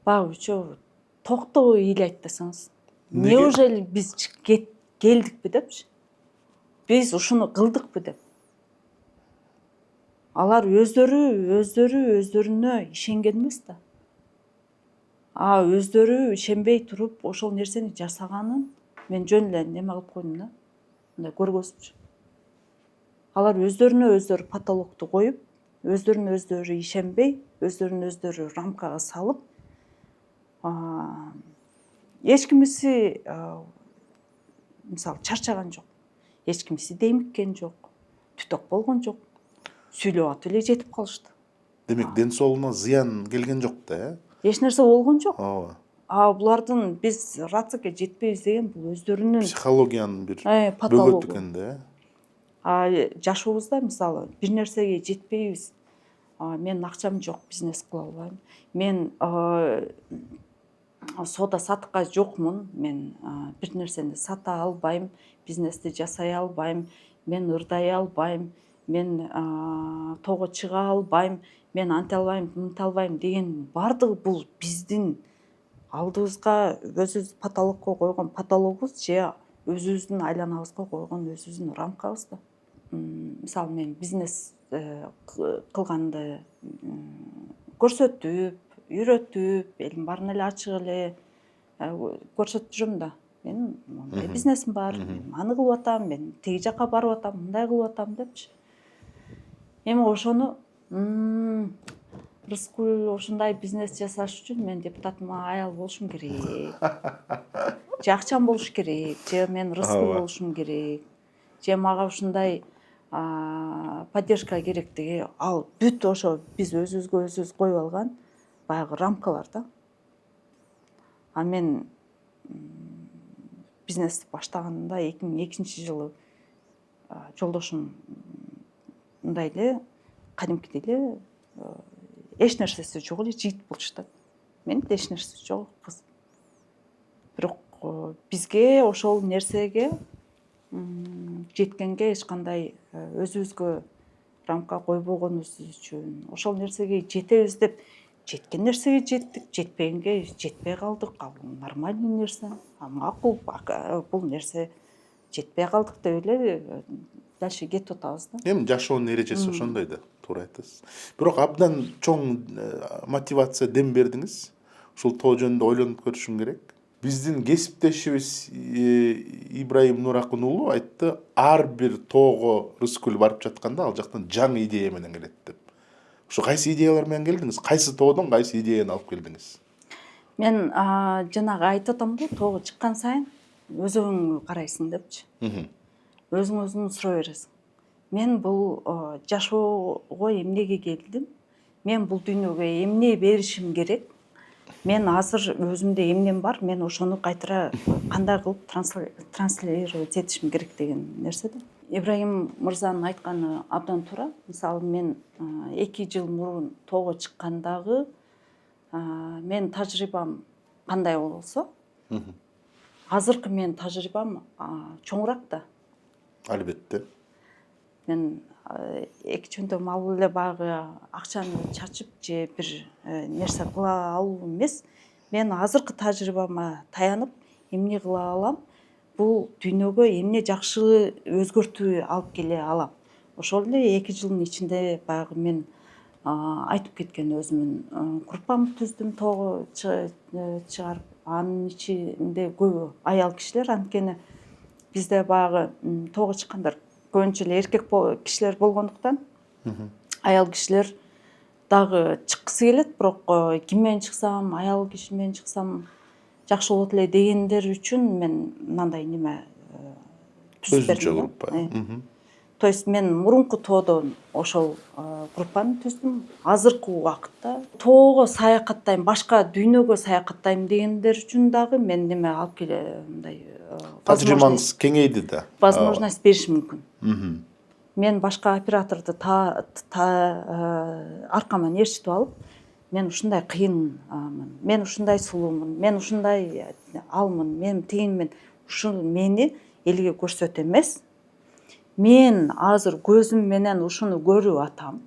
баягы үчөө токтобой ыйлайт десеңиз. Неужели биз келдикпи депчи? Биз ушуну кылдыкпы деп. Алар өздөрүнө ишенген эмес да. Өздөрү ишенбей туруп ошол нерсени жасаганын мен жөн эле неме кылып койдум да. Мындай көргөзүпчү. Алар өздөрүнө потолокту коюп, өздөрүнө ишенбей, өздөрүнө рамкага салып, эч кимиси мисалы чарчаган жок. Эч кимиси демиккен жок. Түтөк болгон жок. Сүйлөп атып эле жетип калышты. Демек, ден соолугуна зыян келген жок да, э? Эч нерсе болгон жок. Ооба. Булардын биз рацикке жетпейбиз деген бул өздөрүнүн психологиянын бир патологу. бөгөт экен да. Жашообузда мисалы бир нерсеге жетпейбиз. Мен акчам жок, бизнес кыла албайм. Мен соода саттыкка жокмун. Мен бир нерсени сата албайм, бизнести жасай албайм. Мен ырдай албайм. Мен тоого чыга албайм. Мен анте албайм, мынте албайм деген бардыгы бул биздин алдыбызга өзүбүз потолокко койгон потологубуз же өзүбүздүн айланабызга койгон өзүбүздүн рамкабыз да. Мисалы мен бизнес кылганды көрсөтүп, үйрөтүп, элдин баарына эле ачык эле көрсөтүп жүрөм да. Мен мындай бизнесим бар, мен аны кылып атам, мен тиги жака барып атам, мындай кылып атам депчи. Эми ошону Рыскүл ушундай бизнес жасаш үчүн мен депутатыма аял болушум керек. Же акчам болуш керек, же мен Рыскүл болушум керек. Же мага ушундай поддержка керектиги, ал бүт ошо биз өзүбүз коюп алган баягы рамкалар да. Мен бизнести баштаганымда 2002-жылы жолдошум мындай эле кадимкидей эле эч нерсеси жок эле жигит болчу. Менин эч нерсеси жок кыз. Бирок бизге ошол нерсеге жеткенге эч кандай өзүбүзгө рамка койбогонубуз үчүн, ошол нерсеге жетебиз деп жеткен нерсеге жеттик, жетпегенге жетпей калдык. Ал нормальный нерсе. Макул бул нерсе жетпей калдык деп эле дальше кетип атабыз да. Эми жашоонун эрежеси ошондой да. туура айтасыз. Бирок абдан чоң мотивация дем бердиңиз. Ушул тоо жөнүндө ойлонуп көрүшүм керек. Биздин кесиптешибиз Ибраим Нуракын уулу айтты, ар бир тоого Рыскүл барып жатканда ал жактан жаңы идея менен келет деп. Ушу кайсы идеялар менен келдиңиз? Кайсы тоодон кайсы идеяны алып келдиңиз? Мен жанагы айтып атам го, тоого чыккан сайын өзүңө карайсың депчи. Өзүң сурай бересиң. Мен бул жашоого эмнеге келдим? Мен бул дүйнөгө эмне беришим керек? Мен азыр өзүмдө эмнем бар? Мен ошону кайтара кандай кылып транслировать этишим керек деген нерсе да. Ибраим мырзанын айтканы абдан туура. Мисалы мен 2 жыл мурун тоого чыккандагы мен тажрыйбам кандай болсо, азыркы мен тажрыйбам чоңураак да. Албетте. Мен эки чөнтөк мал эле баягы акчаны чачып же бир нерсе кыла алуу эмес. Мен азыркы тажрыйбама таянып эмне кыла алам? Бул дүйнөгө эмне жакшы өзгөртүү алып келе алам. Ошол эле 2 жылдын ичинде баягы мен айтып кеткен өзүмүн группамды түздүм, тоого чыгарып. Анын ичинде көбү аял кишилер, анткени бизде баягы тоого чыккандар көбүнчө эле эркек кишилер болгондуктан аял кишилер дагы чыккысы келет, бирок ким менен чыксам, аял киши менен чыксам жакшы болот эле дегендер үчүн мен мындай неме түзүп бердим. Өзүнчө группа. То есть мен мурунку тоодон ошол группаны түздүм. Азыркы убакытта тоого саякаттайм, башка дүйнөгө саякаттайм дегендер үчүн дагы мен неме алып келе мындай тажрыйбаңыз кеңейди да. Возможность бериш мүмкүн. Мен башка операторду аркама ээрчитип алып, мен ушундай кыйынмын, мен ушундай сулуумун, мен ушундай алмын, мен тигинмин. Ушул мени элге көрсөт эмес. Мен азыр көзүм менен ушуну көрүп атам.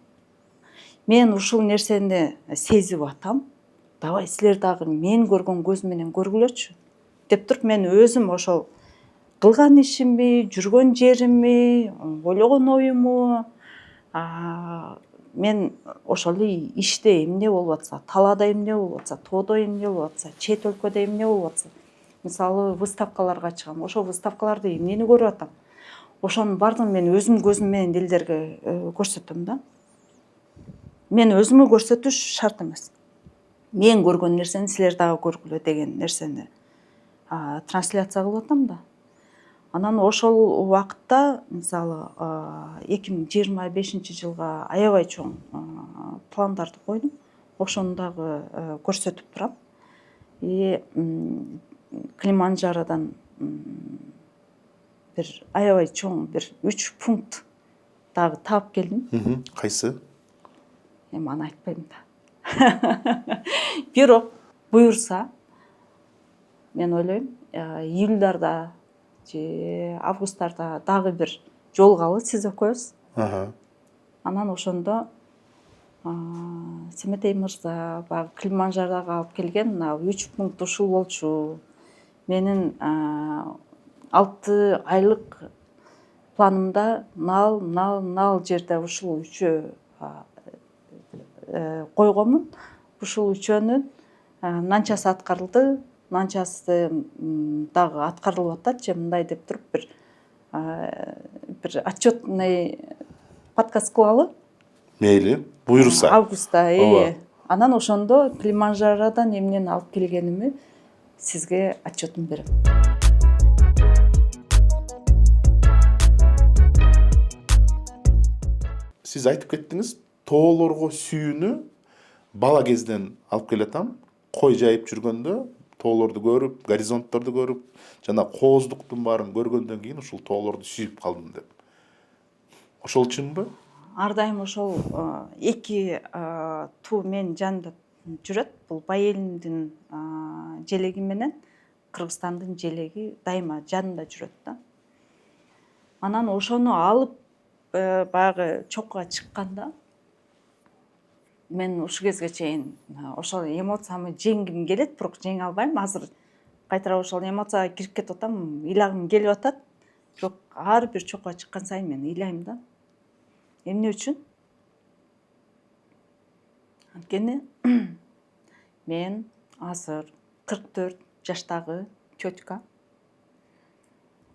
Мен ушул нерсени сезип атам. Давай силер дагы мен көргөн көз менен көргүлөчү деп туруп мен өзүм ошол кылган ишимби, жүргөн жеримби, ойлогон оюму, мен ошол эле иште эмне болуп атса, талаада эмне болуп атса, тоодо эмне болуп атса, чет өлкөдө эмне болуп атса, мисалы выставкаларга чыгам, ошол выставкаларда эмнени көрүп атам, ошонун баардыгын мен өзүм көзүм менен элдерге көрсөтөм да. Мен өзүмө көрсөтүш шарт эмес. Мен көргөн нерсени силер дагы көргүлө деген нерсени трансляция кылып атам да. Анан ошол убакытта мисалы 2025 жылга аябай чоң пландарды койдум. Ошону дагы көрсөтүп турам. Килиманджародан бир аябай чоң бир 3 пункт дагы таап келдим. Кайсы? Эми аны айтпайм да. Бирок буюрса, мен ойлойм, июльдарда же августтарда дагы бир жолгалы сиз экөөбүз. Анан ошондо Семетей мырза баягы Килиманджародогу алып келген мына 3 пункт ушул болчу. Менин 6 айлык планымда мынал жерде ушул үчөө койгонмун. Ушул үчөөнүн мынанчасы аткарылды, мынанчасы дагы аткарылып атат же мындай деп туруп бир отчетный подкаст кылалы. Мейли, буюрса. Августта. Анан ошондо Килиманджародон эмнени алып келгеними сизге отчетун берем. Сиз айтып кеттиңиз, тоолорго сүйүүнү бала кезден алып келатам. Кой жайып жүргөндө, тоолорду көрүп, горизонтторду көрүп, жана кооздуктун баарын көргөндөн кийин ушул тоолорду сүйүп калдым деп. Ошол чынбы? Ар дайым ошол 2 туу мен жанымда жүрөт. Бул Байэлимдин желеги менен Кыргызстандын желеги дайыма жанымда жүрөт да. Анан ошону алып баягы чокко чыкканда мен ушул кезге чейин ошол эмоциямы жеңгим келет, бирок жеңе албайм. Азыр кайтара ошол эмоцияга кирип кетип атам, ыйлагым келип атат. Бирок ар бир чокко чыккан сайын мен ыйлайм да. Эмне үчүн? Анткени мен азыр 44 жаштагы тетка.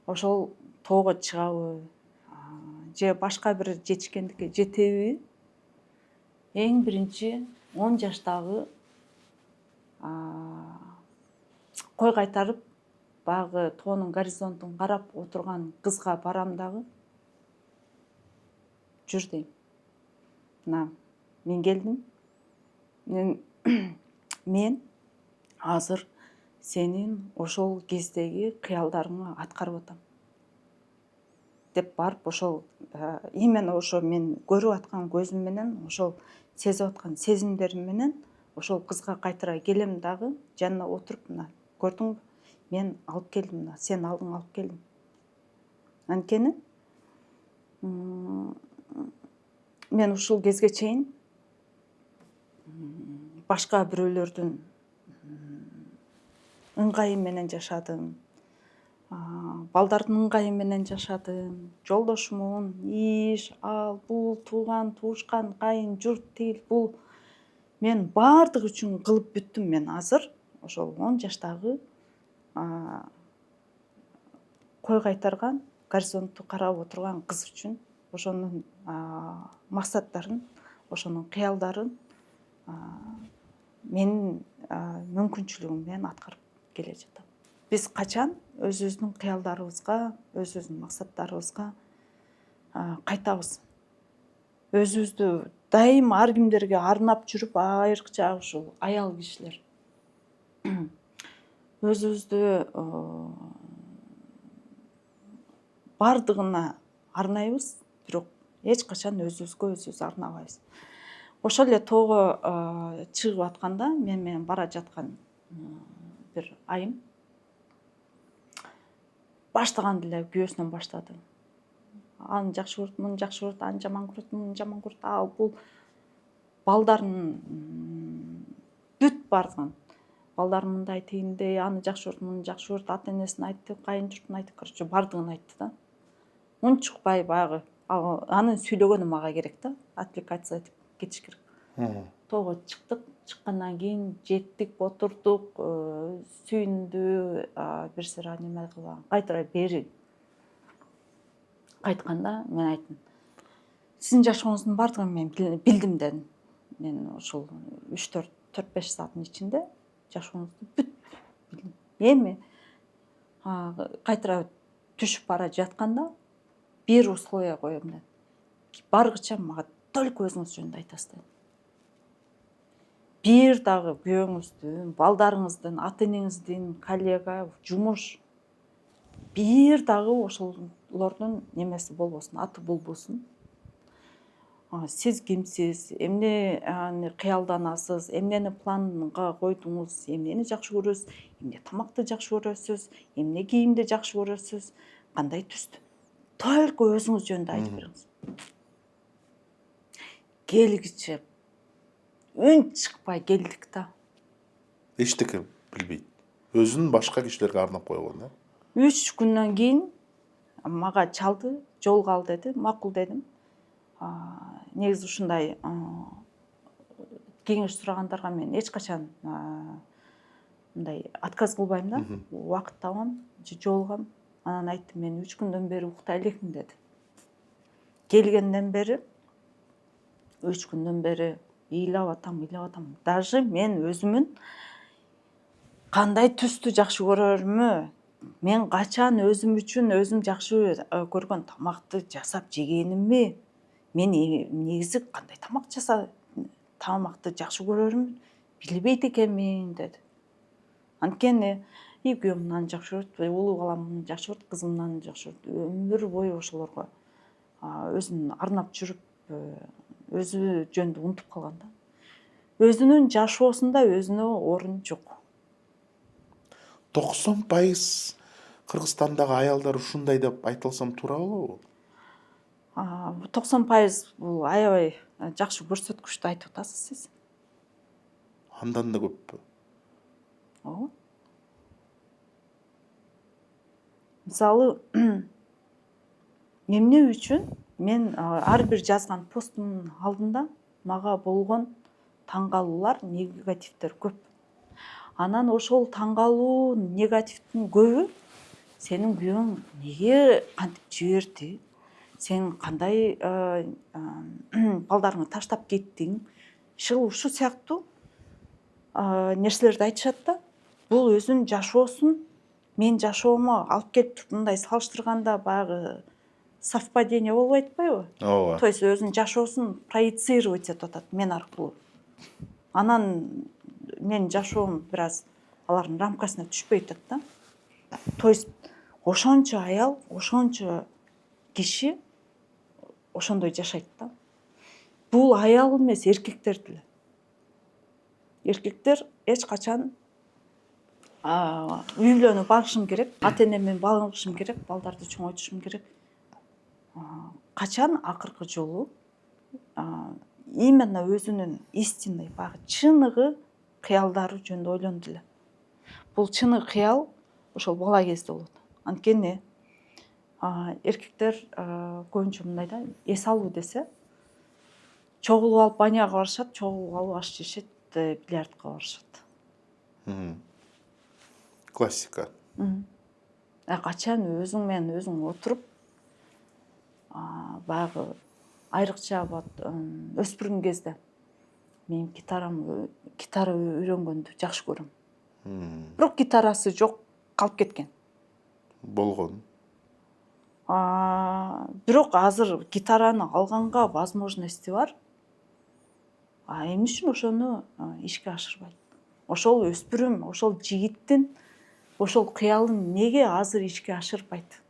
Ошол тоого чыгабы же башка бир жетишкендикке жетеби? Эң биринчи 10 жаштагы кой кайтарып баягы тоонун горизонтун карап отурган кызга барам дагы жүр дейм. Мына мен келдим. Мен азыр сенин ошол кездеги кыялдарыңы аткарып атам деп барып ошол именно ошо мен көрүп аткан көзүм менен, ошол сезип аткан сезимдерим менен ошол кызга кайтара келем дагы жанына отуруп, мына көрдүңбү, мен алып келдим, мына сен алдың алып келдим. Анткени мен ушул кезге чейин башка бирөөлөрдүн ыңгайы менен жашадым. Балдардын ыңгайы менен жашадым. Жолдошумун иш, ал, бул, тууган, туушкан, кайын, журт, тил, бул мен баардыгы үчүн кылып бүттүм. Мен азыр ошол 10 жаштагы кой кайтарган, горизонтту карап отурган кыз үчүн ошонун максаттарын, ошонун кыялдарын менин мүмкүнчүлүгүм менен аткарып келе жатам. Биз качан өзүбүздүн кыялдарыбызга, өзүбүздүн максаттарыбызга кайтабыз? Өзүбүздү дайыма ар кимдерге арнап жүрүп, айрыкча ушул аял кишилер өзүбүздү бардыгына арнайбыз, бирок эч качан өзүбүзгө өзүбүз арнабайбыз. Ошол эле тоого чыгып атканда мен менен бара жаткан бир айым баштаганда эле күйөөсүнөн баштады. Аны жакшы көрөт, муну жакшы көрөт, аны жаман көрөт, муну жаман көрөт, ал бул балдарын бүт бардыгын. Балдарым мындай тигиндей, аны жакшы көрөт, муну жакшы көрөт, ата энесин айтты, кайын журтун айтты, короче, бардыгын айтты да. Унчукпай баягы анын сүйлөгөнү мага керек да, отвлекаться этип кетиш керек. Тоого чыктык, чыккандан кийин жеттик, отурдук, сүйүндү, бир сыйра неме кылып, кайтара бери кайтканда мен айттым: сиздин жашооңуздун бардыгын мен билдим дедим. Мен ошол 3-4-5 сааттын ичинде жашооңузду бүт билдим. Эми кайтара түшүп бара жатканда бир условие коем дедим. Баргыча мага только өзүңүз жөнүндө айтасыз дедим. Бир дагы күйөөңүздүн, балдарыңыздын, ата энеңиздин, коллега, жумуш бир дагы ошолордун немеси болбосун, аты болбосун. Сиз кимсиз, эмне кыялданасыз, эмнени планга койдуңуз, эмнени жакшы көрөсүз, эмне тамакты жакшы көрөсүз, эмне кийимди жакшы көрөсүз, кандай түстү. Только өзүңүз жөнүндө айтып бериңиз. Келгиче үн чыкпай келдик да. Эчтеке билбейт. Өзүн башка кишилерге арнап койгон да. 3 күндөн кийин мага чалды, жолуга ал деди, макул дедим. Негизи ушундай кеңеш сурагандарга мен эч качан мындай отказ кылбайм да. Убакыт табам, жолугам. Анан айттым: мен 3 күндөн бери уктай элекмин деди. Келгенден бери 3 күндөн бери ыйлап атам. Даже мен өзүмүн кандай түстү жакшы көрөрүмү, мен качан өзүм үчүн өзүм жакшы көргөн тамакты жасап жегенимми, мен негизи кандай тамакты жакшы көрөрүмүн билбейт экенмин деди. Анткени күйөөм мынаны жакшы көрөт, улуу балам муну жакшы көрөт, кызым мынаны жакшы көрөт. Өмүр бою ошолорго өзүн арнап жүрүп, өзү жөнүндө унутуп калган да. Өзүнүн жашоосунда өзүнө орун жок. 90% Кыргызстандагы аялдар ушундай деп айтылсам туура болобу? 90% бул аябай жакшы көрсөткүчтү айтып атасыз сиз. Андан да көппү? Ооба. Мисалы, эмне үчүн мен ар бир жазган постумдун алдында мага болгон таң калуулар, негативтер көп. Анан ошол таң калуу, негативтин көбү сенин күйөөң неге кантип жиберди, сен кандай балдарыңды таштап кеттиң, ушул сыяктуу нерселерди айтышат да. Бул өзүнүн жашоосун менин жашоомо алып келип туруп мындай салыштырганда баягы совпадение болбой атпайбы? ооба. То есть өзүнүн жашоосун проецировать этип атат мен аркылуу. Анан менин жашоом бир аз алардын рамкасына түшпөй атат да. То есть ошончо аял, ошончо киши ошондой жашайт да. Бул аял эмес, эркектер деле. Эркектер эч качан үй бүлөнү багышым керек, ата энемен багышым керек, балдарды чоңойтушум керек. Качан акыркы жолу именно өзүнүн истинный баягы чыныгы кыялдары жөнүндө ойлонду эле. Бул чыныгы кыял ошол бала кезде болот. Анткени эркектер көбүнчө мындай да, эс алуу десе чогулуп алып баняга барышат, чогулуп алып аш жешет, бильярдка барышат. Классика. Качан өзүң менен өзүң отуруп баягы айрыкча өспүрүм кезде мен гитара үйрөнгөндү жакшы көрөм. Бирок гитарасы жок, калып кеткен. Болгон. Бирок азыр гитараны алганга возможности бар. Эмне үчүн ошону ишке ашырбайт? Ошол өспүрүм, ошол жигиттин ошол кыялын неге азыр ишке ашырбайт?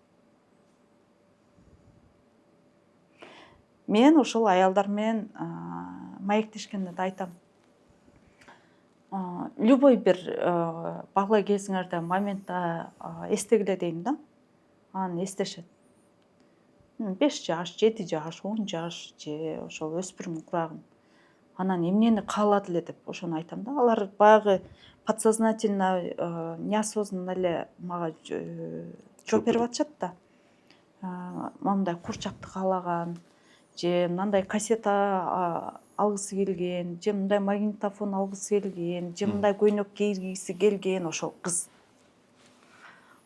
Мен ошол аялдар менен маектешкенде да айтам. Любой бир бала кезиңерде моментте эстегиле дейм да. Аны эстешет. 5 жаш, 7 жаш, 10 жаш же ошол өспүрүм курагын. Анан эмнени каалады эле деп ошону айтам да. Алар баягы подсознательно, неосознанно эле мага жооп берип атышат да. Мындай курчакты каалаган, же мындай кассета алгысы келген, же мындай магнитофон алгысы келген, же мындай көйнөк кийгиси келген ошол кыз.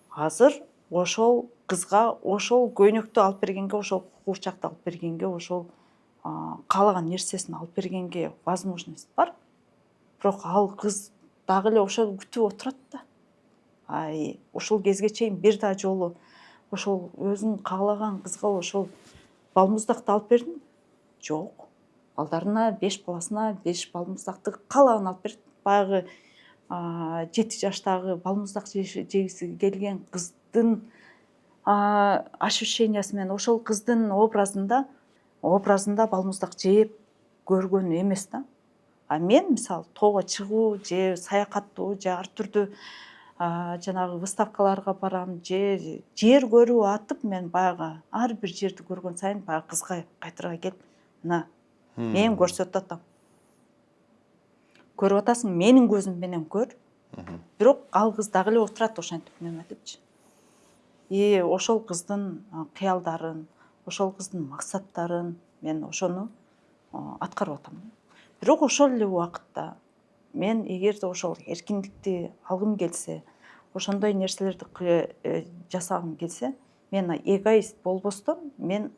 Азыр ошол кызга ошол көйнөктү алып бергенге, ошол курчакты алып бергенге, ошол каалаган нерсесин алып бергенге возможность бар. Бирок ал кыз дагы эле ошол күтүп отурат да. Ошол кезге чейин бир да жолу ошол өзүң каалаган кызга ошол балмуздакты алып бердиң? Жок. Балдарына, 5 баласына 5 балмуздакты каалаган алып берет. Баягы 7 жаштагы балмуздак жегиси келген кыздын ощущениясы менен ошол кыздын образында балмуздак жеп көргөн эмес да. Мен мисалы тоого чыгуу же саякаттоо же ар түрдүү жанагы выставкаларга барам же жер көрүп атып, мен баягы ар бир жерди көргөн сайын баягы кызга кайтырга келип, мына мен көрсөтүп атам. Көрүп атасың, менин көзүм менен көр. Бирок ал кыз дагы эле отурат ошентип неметипчи. Ошол кыздын кыялдарын, ошол кыздын максаттарын мен ошону аткарып атам. Бирок ошол эле убакытта мен эгерде ошол эркиндикти алгым келсе, ошондой нерселерди жасагым келсе, мен эгоист болбостон, мен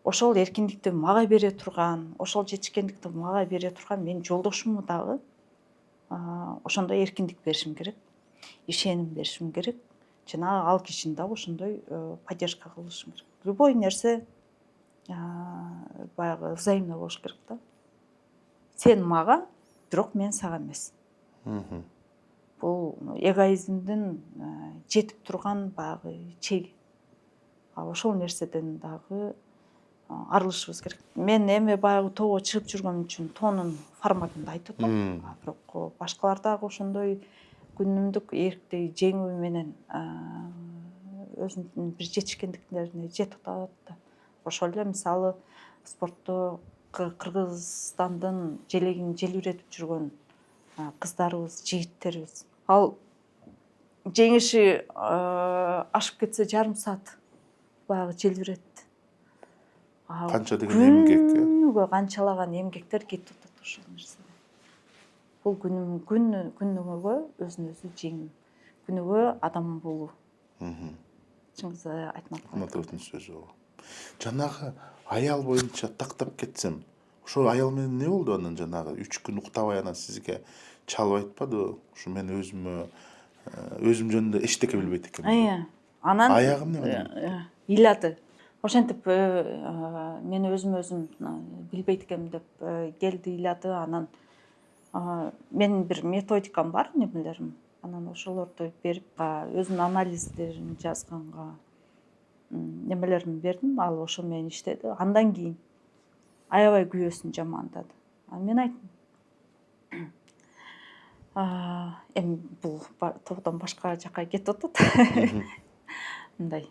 ошол эркиндикти мага бере турган, ошол жетишкендикти мага бере турган менин жолдошуму дагы ошондой эркиндик беришим керек, ишеним беришим керек. Жана ал кишини дагы ошондой поддержка кылышым керек. Любой нерсе баягы взаимно болуш керек да. Сен мага, бирок мен сага эмес. Бул эгоизмдин жетип турган баягы чеги. Ошол нерседен дагы арылышыбыз керек. Мен эми баягы тоого чыгып жүргөнүм үчүн тоонун форматында айтып атам. Бирок башкалар дагы ошондой күнүмдүк эрктей жеңүү менен өзүнүн бир жетишкендиктерине жетип атат да. Ошол эле мисалы спортто Кыргызстандын желегин желбиретип жүргөн кыздарыбыз, жигиттерибиз. Ал жеңиши ашып кетсе жарым саат баягы желбиретти. Канча деген эмгек, күнүгө канчалаган эмгектер кетип атат ошол нерседе. Бул күнүгө өзүн өзү жеңүү, күнүгө адам болуу. Чыңгыз Айтматовдун сөзү ооба. Жанагы аял боюнча тактап кетсем, ошол аял менен эмне болду анан жанагы 3 күн уктабай анан сизге чалып айтпадыбы? Ушу мен өзүм жөнүндө эчтеке билбейт экенмин. Анан Аягы эмне? ыйлады. Ошентип мен өзүм билбейт экенмин деп келди, ыйлады. Анан менин бир методикам бар, немелерим. Анан ошолорду берип, өзүнүн анализдерин жазганга немелерин бердим. Ал ошо менен иштеди. Андан кийин аябай күйөөсүн жамандады. Мен айттым, эми бул тобдон башка жака кетип атат. Мындай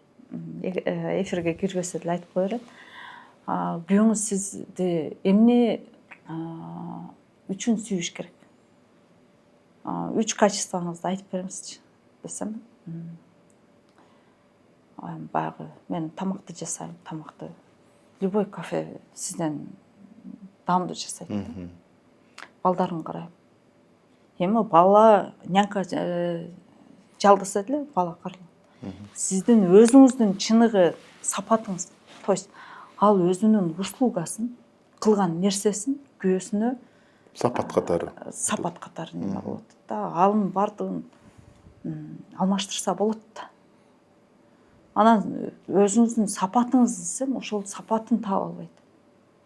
эфирге кирбесе деле айтып кое берет. Күйөөңүз сизди эмне үчүн сүйүш керек? 3 качествоңузду айтып бериңизчи десем, баягы мен тамакты жасайм, тамакты любой кафе сизден даамдуу жасайт да. Балдарын карайм. Эми бала нянка жалдаса деле бала каралат. Сиздин өзүңүздүн чыныгы сапатыңыз, то есть ал өзүнүн услугасын, кылган нерсесин күйөөсүнө сапат катары неме болот да. Алын бардыгын алмаштырса болот да. Анан өзүңүздүн сапатыңызды десем, ошол сапатын таап албайт.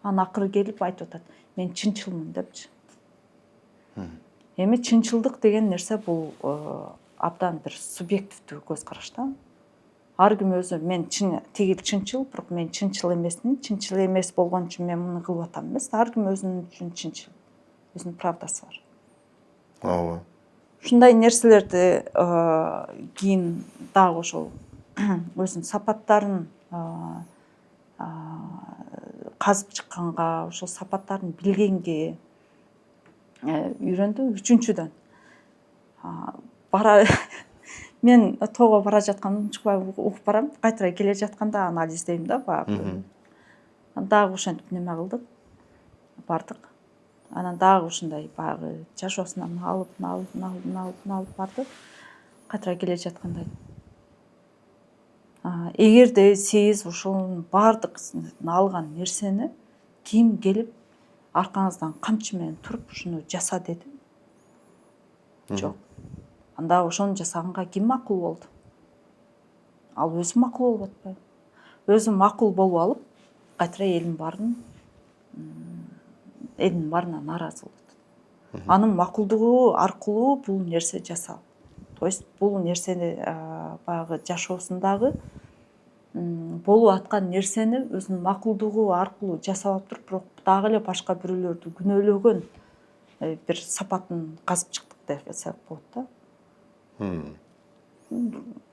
Анан акыры келип айтып атат, мен чынчылмын депчи. Эми чынчылдык деген нерсе бул абдан бир субъективдүү көз караш да. Ар ким өзү мен тигил чынчыл, бирок мен чынчыл эмесмин. Чынчыл эмес болгон үчүн мен муну кылып атам эмес. Ар ким өзүнүн үчүн чынчыл. Өзүнүн правдасы бар. Ооба. Ушундай нерселерди кийин дагы ошол өзүнүн сапаттарын казып чыкканга, ошол сапаттарын билгенге үйрөндү. Үчүнчүдөн мен тоого бара жатканда унчукпай угуп барам. Кайтара келе жатканда анализдейм да баягы. Дагы ошентип неме кылдык. Бардык. Анан дагы ушундай баягы жашоосунан алып барды. Кайтара келе жатканда эгерде сиз ошонун бардык алган нерсени ким келип аркаңыздан камчы менен туруп ушуну жаса деди? Жок. Анда ошону жасаганга ким макул болду? Ал өзү макул болуп атпайбы? Өзү макул болуп алып, кайтара элдин баарына нааразы болот. Анын макулдугу аркылуу бул нерсе жасалат. То есть бул нерсени баягы жашоосундагы болуп аткан нерсени өзүнүн макулдугу аркылуу жасап туруп, бирок дагы эле башка бирөөлөрдү күнөөлөгөн бир сапатын казып чыктык десек болот да.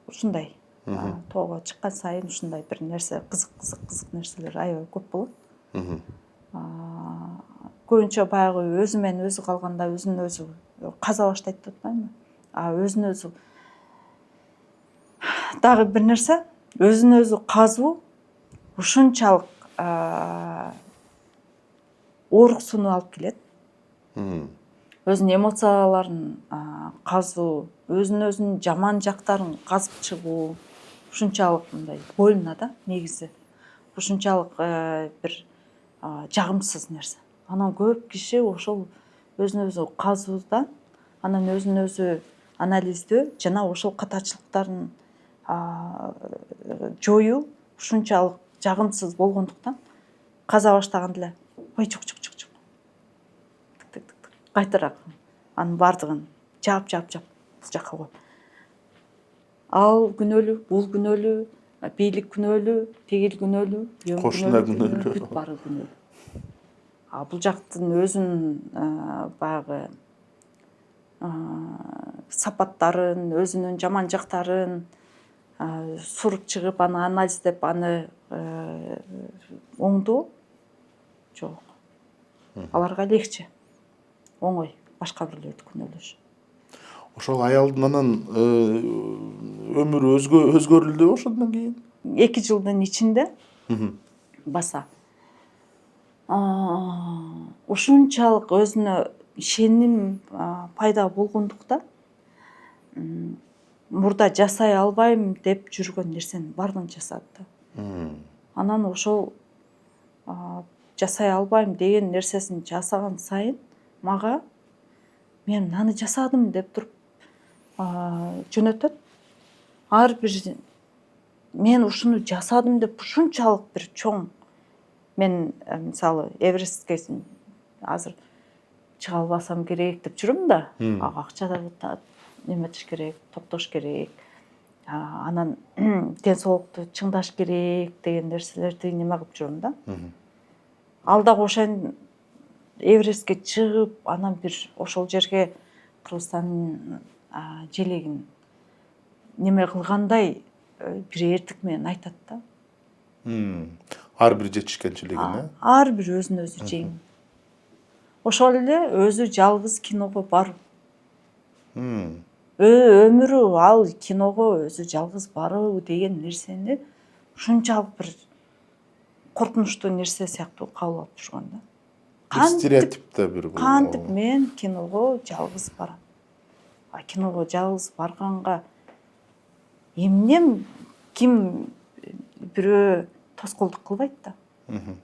Ушундай тоого чыккан сайын ушундай бир нерсе кызык нерселер аябай көп болот. Көбүнчө баягы өзү менен өзү калганда өзүн өзү каза баштайт деп атпаймынбы? Өзүн өзү дагы бир нерсе, өзүн өзү казуу ушунчалык ооруксууну алып келет. Өзүнүн эмоцияларын казуу, өзүнүн жаман жактарын казып чыгуу ушунчалык мындай больно да негизи. Ушунчалык бир жагымсыз нерсе. Анан көп киши ошол өзүн өзү казуудан, анан өзүн өзү анализдөө жана ошол катачылыктарын жоюу ушунчалык жагымсыз болгондуктан каза баштаганда эле ой жок. Кайтара анын бардыгын жаап бул жакка коюп. Ал күнөөлүү, бул күнөөлүү, бийлик күнөөлүү, тигил күнөөлүү, кошуна күнөөлүү, бүт баары күнөөлүү. Бул жактын өзүнүн баягы сапаттарын, өзүнүн жаман жактарын суруп чыгып, аны анализдеп, аны оңдоо жок. Аларга легче, оңой башка бирлерди күнөөлөш. Ошол аялдын анан өмүрү өзгөрүлдүбү ошондон кийин? 2 жылдын ичинде баса ушунчалык өзүнө ишеним пайда болгондуктан мурда жасай албайм деп жүргөн нерсенин баардыгын жасады да. Анан ошол жасай албайм деген нерсесин жасаган сайын мага мен мынаны жасадым деп туруп жөнөтөт. Ар бир мен ушуну жасадым деп ушунчалык бир чоң, мен мисалы Эверестке азыр чыга албасам керек деп жүрөм да, ага акча да неметиш керек, токтош керек, анан ден соолукту чыңдаш керек деген нерселерди неме кылып жүрөм да. Ал дагы ошен Эверестке чыгып, анан бир ошол жерге Кыргызстандын желегин неме кылгандай бир эртик менен айтат да. Ар бир жетишкенчилигин, ар бир өзүн өзү жеңүү. Ошол эле өзү жалгыз киного баруу. Өмүрү ал киного өзү жалгыз баруу деген нерсени ушунчалык бир коркунучтуу нерсе сыяктуу кабыл алып жүргөн да. Стереотип да бир бул. Кантип мен киного жалгыз барам. Киного жалгыз барганга эмнем ким бирөө тоскоолдук кылбайт да.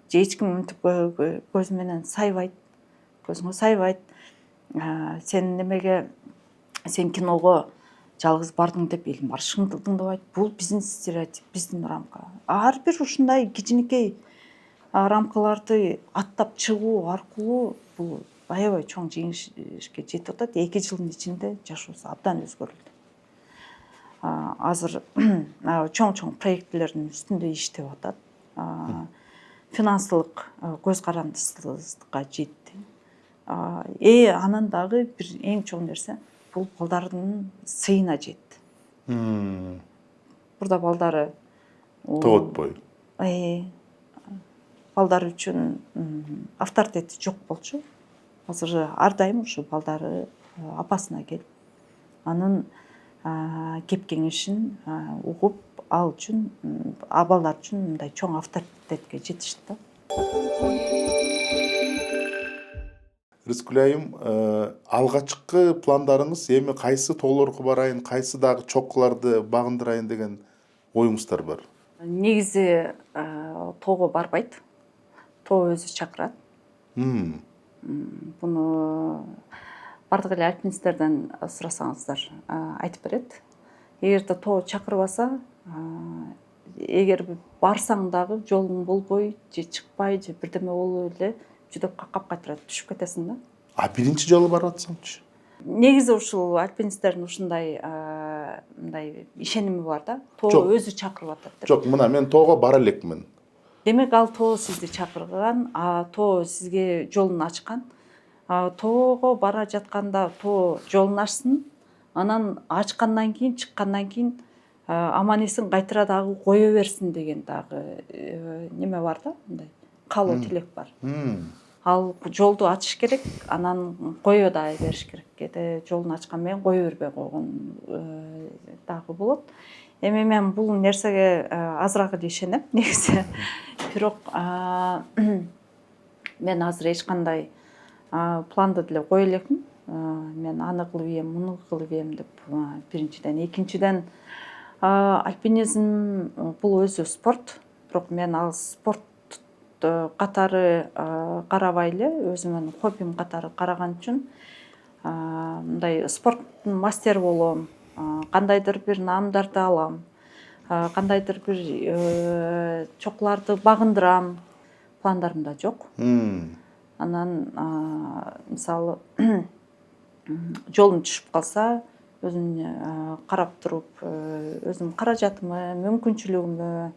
Же эч ким мынтип көзү менен сайбайт, көзүңө сайбайт. Сен немеге, сен киного жалгыз бардың деп элим барышыңды тыңдабайт. Бул биздин стереотип, биздин рамка. Ар бир ушундай кичинекей рамкаларды аттап чыгуу аркылуу бул аябай чоң жеңишке жетип атат. 2 жылдын ичинде жашоосу абдан өзгөрүлдү. Азыр чоң проектлердин үстүндө иштеп атат. Финансылык көз карандысыздыкка жетти. Анан дагы бир эң чоң нерсе бул балдардын сыйына жетти. Бурда балдары тоготпой. Балдар үчүн авторитети жок болчу. Азыр ар дайым ушу балдары апасына келип, анын кеп кеңешин угуп, ал үчүн балдар үчүн мындай чоң авторитетке жетишти да. Рыскүл айым, алгачкы пландарыңыз эми кайсы тоолорго барайын, кайсы дагы чоккуларды багындырайын деген оюңуздар бар? Негизи тоого барбайт. Тоо өзү чакырат. Буну бардык эле альпинисттерден сурасаңыздар айтып берет. Эгерде тоо чакырбаса, эгер барсаң дагы жолуң болбой, же чыкпай, же бирдеме болуп эле жүдөп каккап кайтып түшүп кетесиң да. Биринчи жолу барып атсамчы? Негизи ушул альпинисттердин ушундай мындай ишеними бар да. Тоо өзү чакырып атат деп. Жок, мына мен тоого бара элекмин. Демек ал тоо сизди чакырган, тоо сизге жолун ачкан. Тоого бара жатканда тоо жолун ачсын, анан ачкандан кийин, чыккандан кийин аман эсен кайтара дагы кое берсин деген дагы неме бар да, мындай каалоо тилек бар. Ал жолду ачыш керек, анан кое да бериш керек. Кээде жолун ачкан менен кое бербей койгон дагы болот. Эми мен бул нерсеге азыраак эле ишенем негизи. Бирок мен азыр эч кандай планды деле кое элекмин. Мен аны кылып ийем, муну кылып ийем деп биринчиден. Экинчиден, альпинизм бул өзү спорт. Бирок мен ал спорт катары карабай эле, өзүмдүн хоббим катары караган үчүн мындай спорттун мастери болом, кандайдыр бир наамдарды алам, кандайдыр бир чокуларды багындырам, пландарымда жок. Анан мисалы жолум түшүп калса, өзүм карап туруп, өзүм каражатымы, мүмкүнчүлүгүмө,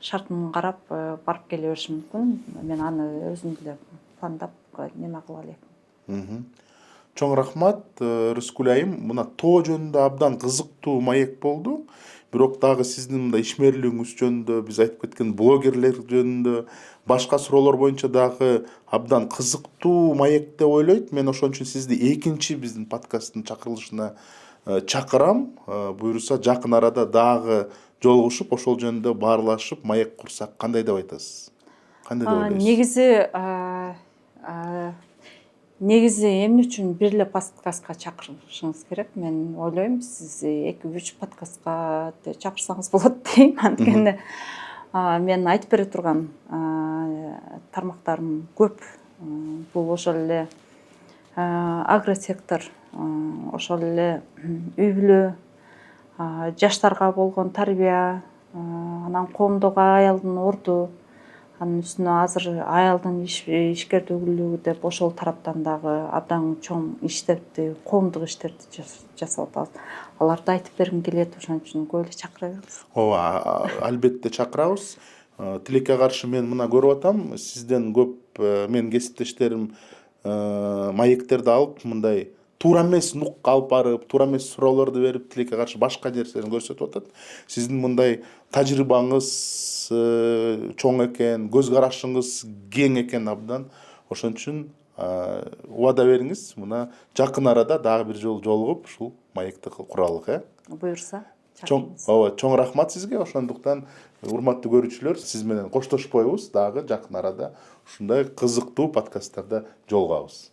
шартын карап барып келе беришим мүмкүн. Мен аны өзүм деле пландап неме кыла элекмин. Чоң рахмат, Рыскүл айым. Мына тоо жөнүндө абдан кызыктуу маек болду. Бирок дагы сиздин мындай ишмерлигиңиз жөнүндө, биз айтып кеткен блогерлер жөнүндө, башка суроолор боюнча дагы абдан кызыктуу маек деп ойлойт. Мен ошон үчүн сизди экинчи биздин подкасттын чакырылышына чакырам. Буюрса жакын арада дагы жолугушуп, ошол жөнүндө баарлашып, маек курсак кандай деп айтасыз? кандай деп ойлойсуз? Негизи эмне үчүн бир эле подкастка чакырышыңыз керек? Мен ойлойм, сиз 2-3 подкастка чакырсаңыз болот дейм. Анткени мен айтып бере турган тармактарым көп. Бул ошол эле агросектор, ошол эле үй бүлө, жаштарга болгон тарбия, анан коомдогу аялдын орду, анын үстүнө азыр аялдын ишкердүүлүгү деп ошол тараптан дагы абдан чоң иштерди, коомдук иштерди жасап атабыз. Аларды айтып бергим келет, ошон үчүн көп эле чакыра бериңиз. Ооба, албетте чакырабыз. Тилекке каршы мен мына көрүп атам, сизден көп менин кесиптештерим маектерди алып, мындай туура эмес нукка алып барып, туура эмес суроолорду берип, тилекке каршы башка нерсени көрсөтүп атат. Сиздин мындай тажрыйбаңыз чоң экен, көз карашыңыз кең экен абдан. Ошон үчүн убада бериңиз, мына жакын арада дагы бир жолу жолугуп, ушул маекти куралык, Буюрса, ооба, чоң рахмат сизге. Ошондуктан урматтуу көрүүчүлөр, сиз менен коштошпойбуз, дагы жакын арада ушундай кызыктуу подкасттарда жолугабыз.